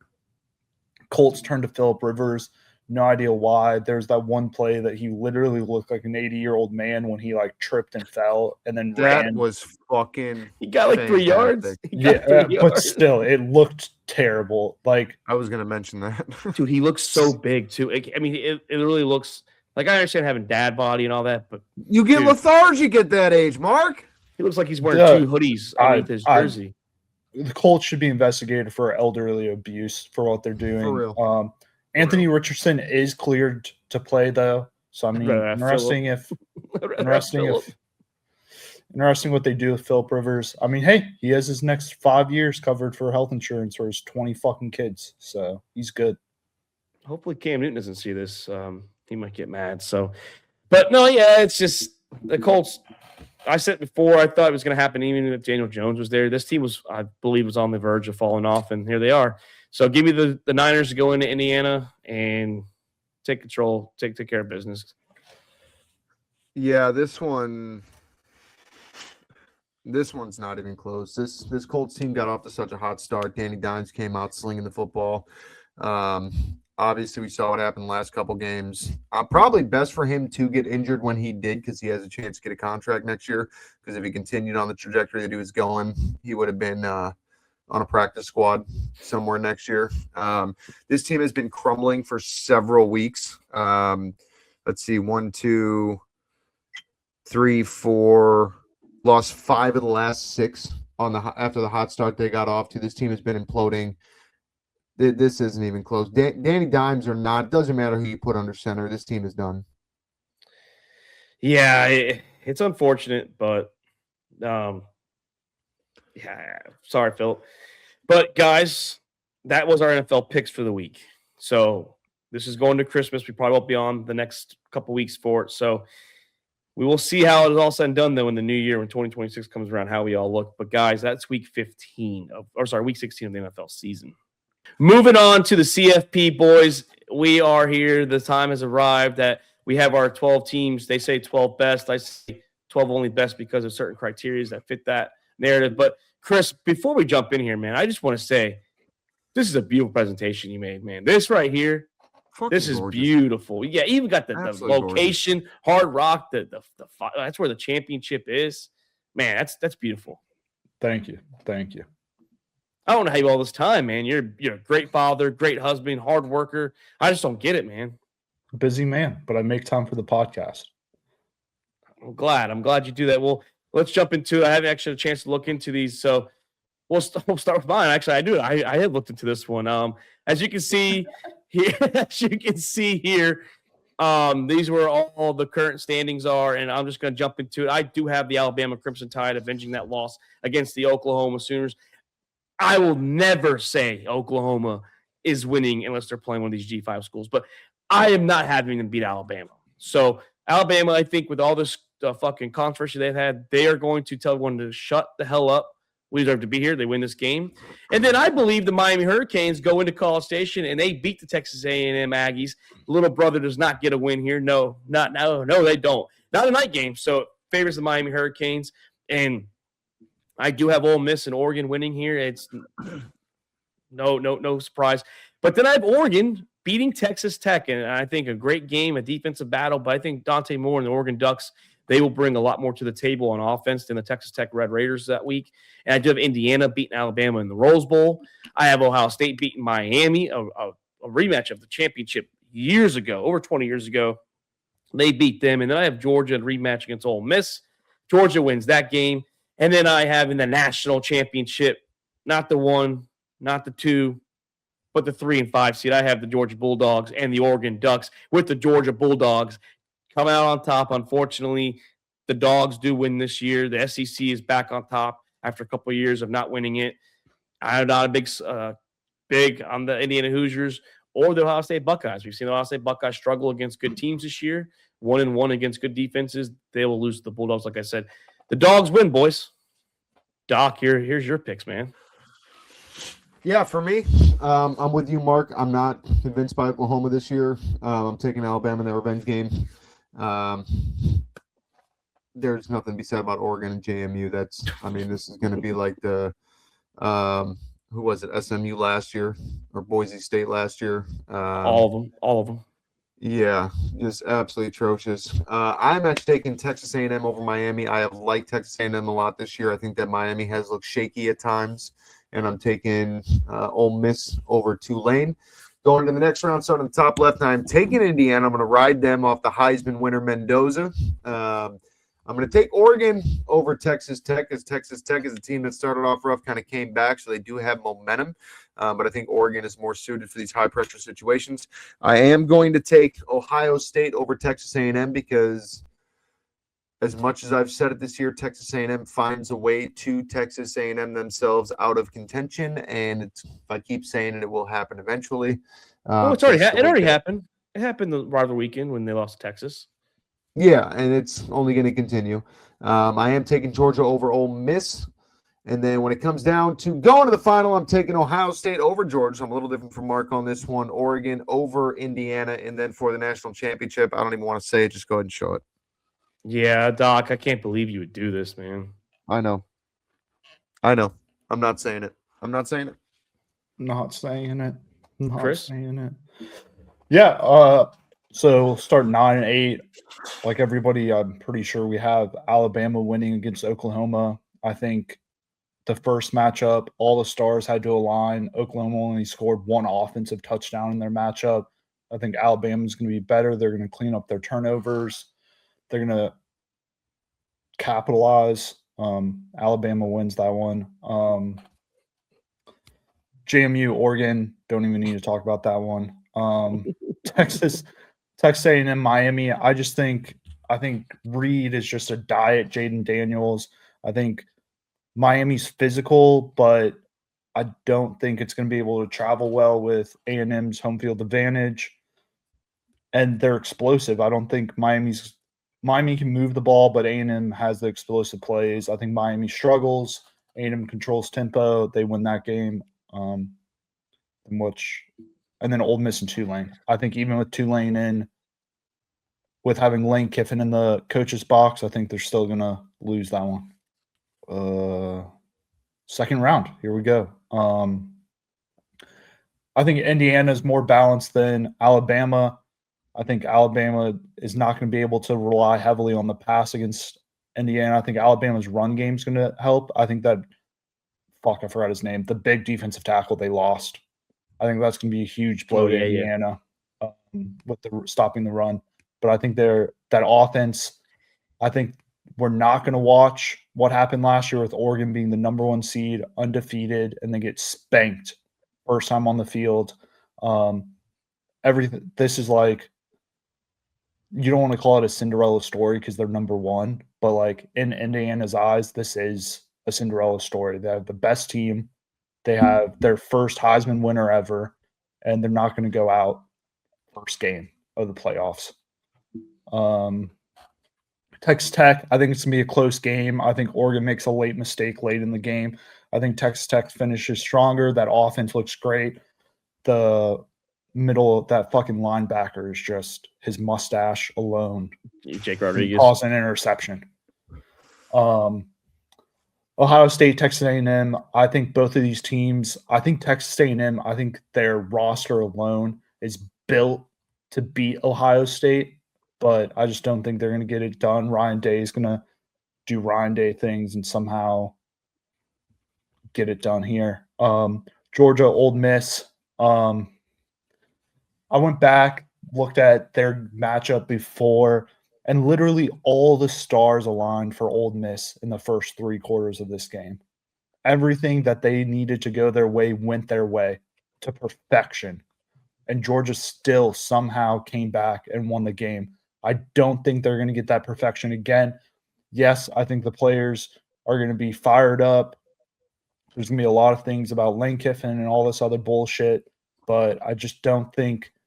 Colts turned to Phillip Rivers. No idea why. There's that one play that he literally looked like an 80-year-old man when he like tripped and fell and then ran. That was fucking. He got like 3 yards. But still, it looked terrible. Like I was gonna mention that, dude. He looks so big too. I mean, it really looks like I understand having dad body and all that, but you get lethargic at that age, Mark. He looks like he's wearing 2 hoodies underneath his jersey. The Colts should be investigated for elderly abuse for what they're doing. For real. Anthony Richardson is cleared to play though, so I mean, interesting what they do with Phillip Rivers. I mean, hey, he has his next 5 years covered for health insurance for his 20 fucking kids, so he's good. Hopefully, Cam Newton doesn't see this. He might get mad. So, but no, yeah, it's just the Colts. I said before, I thought it was going to happen even if Daniel Jones was there. This team was, I believe, was on the verge of falling off, and here they are. So give me the Niners to go into Indiana and take control, take care of business. Yeah, this one's not even close. This Colts team got off to such a hot start. Danny Dimes came out slinging the football. Obviously, we saw what happened the last couple games. Probably best for him to get injured when he did because he has a chance to get a contract next year. Because if he continued on the trajectory that he was going, he would have been on a practice squad somewhere next year. This team has been crumbling for several weeks. Let's see, 1, 2, 3, 4, lost 5 of the last 6 after the hot start they got off to. This team has been imploding. This isn't even close. Danny Dimes or not, doesn't matter who you put under center. This team is done. Yeah, it's unfortunate, but yeah, sorry, Phil. But guys, that was our NFL picks for the week. So this is going to Christmas. We probably won't be on the next couple weeks for it. So we will see how it is all said and done, though, in the new year when 2026 comes around, how we all look. But guys, that's week 16 week 16 of the NFL season. Moving on to the CFP, boys. We are here. The time has arrived that we have our 12 teams. They say 12 best. I say 12 only best because of certain criteria that fit that narrative. But, Chris, before we jump in here, man, I just want to say this is a beautiful presentation you made, man. This right here, this is gorgeous. Beautiful. Yeah, even got the location, gorgeous. Hard Rock, that's where the championship is. Man, that's beautiful. Thank you. I don't know how you all this time, man. You're a great father, great husband, hard worker. I just don't get it, man. Busy man, but I make time for the podcast. I'm glad you do that. Well, let's jump into it. I haven't actually had a chance to look into these, so we'll start with mine. Actually, I do. I had looked into this one. As you can see here, these were all the current standings are, and I'm just going to jump into it. I do have the Alabama Crimson Tide avenging that loss against the Oklahoma Sooners. I will never say Oklahoma is winning unless they're playing one of these G5 schools, but I am not having them beat Alabama. So Alabama, I think with all this fucking controversy they've had, they are going to tell everyone to shut the hell up. We deserve to be here. They win this game. And then I believe the Miami Hurricanes go into College Station and they beat the Texas A&M Aggies. Little brother does not get a win here. No, they don't. not a night game, so it favors the Miami Hurricanes. And I do have Ole Miss and Oregon winning here. It's no surprise. But then I have Oregon beating Texas Tech, and I think a great game, a defensive battle. But I think Dante Moore and the Oregon Ducks, they will bring a lot more to the table on offense than the Texas Tech Red Raiders that week. And I do have Indiana beating Alabama in the Rose Bowl. I have Ohio State beating Miami, a rematch of the championship years ago, over 20 years ago. They beat them. And then I have Georgia in rematch against Ole Miss. Georgia wins that game. And then I have in the national championship, not the 1, not the 2, but the 3 and 5 seed. I have the Georgia Bulldogs and the Oregon Ducks, with the Georgia Bulldogs come out on top. Unfortunately, the Dogs do win this year. The SEC is back on top after a couple of years of not winning it. I'm not a big on the Indiana Hoosiers or the Ohio State Buckeyes. We've seen the Ohio State Buckeyes struggle against good teams this year. 1-1 against good defenses. They will lose to the Bulldogs, like I said. The Dogs win, boys. Doc, here's your picks, man. Yeah, for me, I'm with you, Mark. I'm not convinced by Oklahoma this year. I'm taking Alabama in that revenge game. There's nothing to be said about Oregon and JMU. This is going to be like the who was it? SMU last year or Boise State last year? All of them. Yeah, just absolutely atrocious. I'm actually taking Texas A&M over Miami. I have liked Texas A&M a lot this year. I think that Miami has looked shaky at times, and I'm taking Ole Miss over Tulane. Going to the next round, starting in the top left, I'm taking Indiana. I'm going to ride them off the Heisman winner Mendoza. I'm going to take Oregon over Texas Tech, because Texas Tech is a team that started off rough, kind of came back, so they do have momentum. But I think Oregon is more suited for these high-pressure situations. I am going to take Ohio State over Texas A&M, because as much as I've said it this year, Texas A&M finds a way to Texas A&M themselves out of contention, and if I keep saying it, it will happen eventually. It already happened. It happened the rivalry weekend when they lost to Texas. Yeah, and it's only going to continue. I am taking Georgia over Ole Miss. And then when it comes down to going to the final, I'm taking Ohio State over Georgia. So I'm a little different from Mark on this one. Oregon over Indiana. And then for the national championship, I don't even want to say it. Just go ahead and show it. Yeah, Doc, I can't believe you would do this, man. I know. I'm not saying it. Not saying it. Chris? Yeah, so we'll start 9-8. Like everybody, I'm pretty sure we have Alabama winning against Oklahoma. I think the first matchup, all the stars had to align. Oklahoma only scored 1 offensive touchdown in their matchup. I think Alabama's going to be better. They're going to clean up their turnovers. They're going to capitalize. Alabama wins that one. JMU, Oregon, don't even need to talk about that one. Texas A&M, Miami. I think Reed is just a diet Jaden Daniels. I think Miami's physical, but I don't think it's going to be able to travel well with A&M's home field advantage. And they're explosive. I don't think Miami can move the ball, but A&M has the explosive plays. I think Miami struggles. A&M controls tempo. They win that game. And then Ole Miss and Tulane. I think even with Tulane in, with having Lane Kiffin in the coach's box, I think they're still going to lose that one. Second round. Here we go. I think Indiana is more balanced than Alabama. I think Alabama is not going to be able to rely heavily on the pass against Indiana. I think Alabama's run game is going to help. I think that I forgot his name. The big defensive tackle they lost. I think that's going to be a huge blow to Indiana with stopping the run. But I think that offense, I think we're not going to watch what happened last year with Oregon being the number 1 seed, undefeated, and then get spanked first time on the field. Everything. This is like, you don't want to call it a Cinderella story because they're number 1, but like in Indiana's eyes, this is a Cinderella story. They have the best team. They have their first Heisman winner ever, and they're not going to go out first game of the playoffs. Texas Tech, I think it's going to be a close game. I think Oregon makes a late mistake late in the game. I think Texas Tech finishes stronger. That offense looks great. The that fucking linebacker is just his mustache alone Jake Rodriguez. caused an interception. Ohio State, Texas A&M. I think both of these teams. I think Texas A&M. I think their roster alone is built to beat Ohio State, but I just don't think they're going to get it done. Ryan Day is going to do Ryan Day things and somehow get it done here. Georgia, Ole Miss. I went back, looked at their matchup before, and literally all the stars aligned for Ole Miss in the first 3 quarters of this game. Everything that they needed to go their way went their way to perfection. And Georgia still somehow came back and won the game. I don't think they're going to get that perfection again. Yes, I think the players are going to be fired up. There's going to be a lot of things about Lane Kiffin and all this other bullshit, but I just don't think –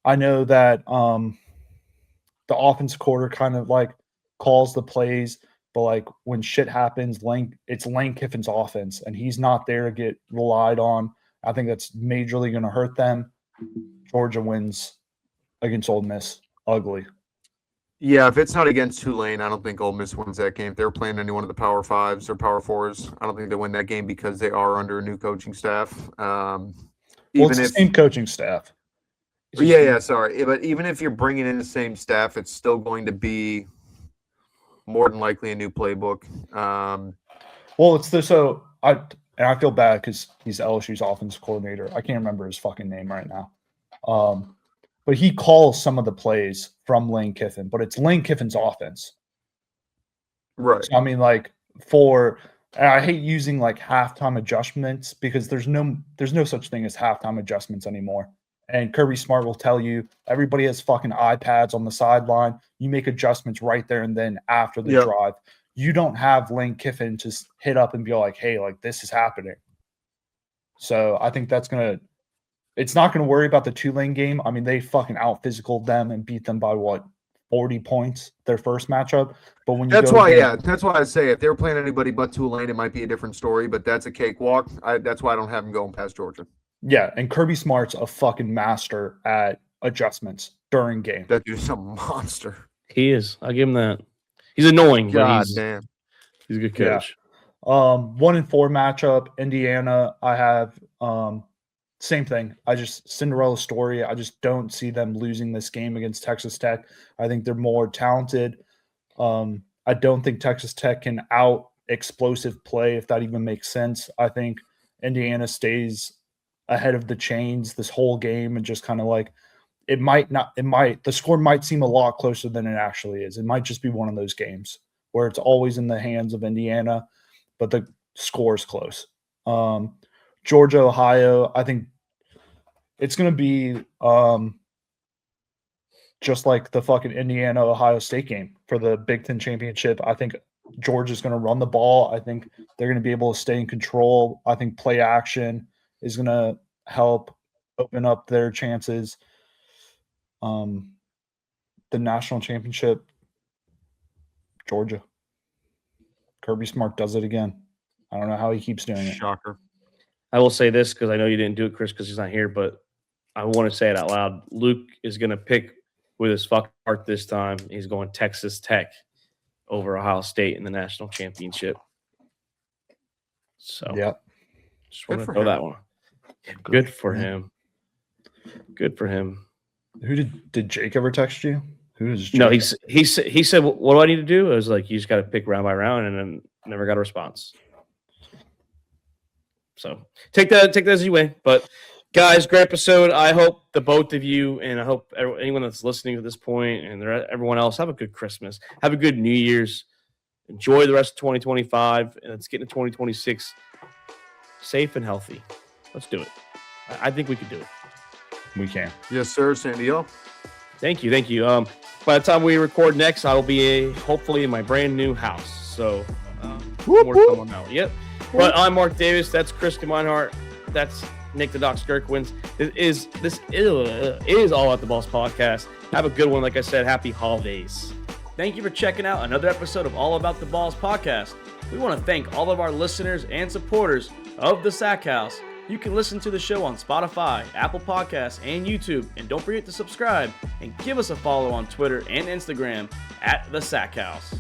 I know that the offense quarter kind of like calls the plays, but like when shit happens, it's Lane Kiffin's offense, and he's not there to get relied on. I think that's majorly going to hurt them. Georgia wins against Ole Miss. Ugly. Yeah, if it's not against Tulane, I don't think Ole Miss wins that game. If they're playing any one of the Power Fives or Power Fours, I don't think they win that game because they are under a new coaching staff. It's the same coaching staff. Sorry. But even if you're bringing in the same staff, it's still going to be more than likely a new playbook. I feel bad because he's LSU's offensive coordinator. I can't remember his fucking name right now. But he calls some of the plays from Lane Kiffin, but it's Lane Kiffin's offense. Right. So, I mean, like and I hate using like halftime adjustments because there's no such thing as halftime adjustments anymore. And Kirby Smart will tell you everybody has fucking iPads on the sideline. You make adjustments right there and then after the drive. You don't have Lane Kiffin to hit up and be like, hey, like this is happening. So I think it's not going to worry about the Tulane game. I mean, they fucking out-physicaled them and beat them by 40 points their first matchup. But when that's why I say if they're playing anybody but Tulane, it might be a different story. But that's a cakewalk. That's why I don't have them going past Georgia. Yeah, and Kirby Smart's a fucking master at adjustments during game. That dude's a monster. He is. I'll give him that. He's annoying, but damn. He's a good coach. Yeah. 1-4 matchup, Indiana. I have same thing. Cinderella story. I just don't see them losing this game against Texas Tech. I think they're more talented. I don't think Texas Tech can out explosive play, if that even makes sense. I think Indiana stays ahead of the chains this whole game and just kind of like the score might seem a lot closer than it actually is. It might just be one of those games where it's always in the hands of Indiana, but the score is close. Georgia, Ohio, I think it's going to be just like the fucking Indiana-Ohio State game for the Big Ten championship. I think Georgia's going to run the ball. I think they're going to be able to stay in control. I think play action is going to help open up their chances. The national championship, Georgia. Kirby Smart does it again. I don't know how he keeps doing it. Shocker. I will say this because I know you didn't do it, Chris, because he's not here, but I want to say it out loud. Luke is going to pick with his fucking heart this time. He's going Texas Tech over Ohio State in the national championship. So, yeah. Just want to throw that one. Good for him. Good for him. Who did Jake ever text you? Who is Jake? No, he said, what do I need to do? I was like, you just got to pick round by round, and then never got a response. So take that as you may. But guys, great episode. I hope the both of you, and I hope anyone that's listening at this point and everyone else, have a good Christmas. Have a good New Year's. Enjoy the rest of 2025, and let's get into 2026 safe and healthy. Let's do it. I think we can do it. We can. Yes, sir. Sandio. Thank you. By the time we record next, I will be hopefully in my brand new house. So more to come out. Yep. But I'm Mark Davis. That's Kristen Meinhardt. That's Nick the Doc Skirkwins. This is All Out the Balls podcast. Have a good one. Like I said, happy holidays. Thank you for checking out another episode of All About the Balls podcast. We want to thank all of our listeners and supporters of the Sack House You can listen to the show on Spotify, Apple Podcasts, and YouTube. And don't forget to subscribe and give us a follow on Twitter and Instagram at The Sack House.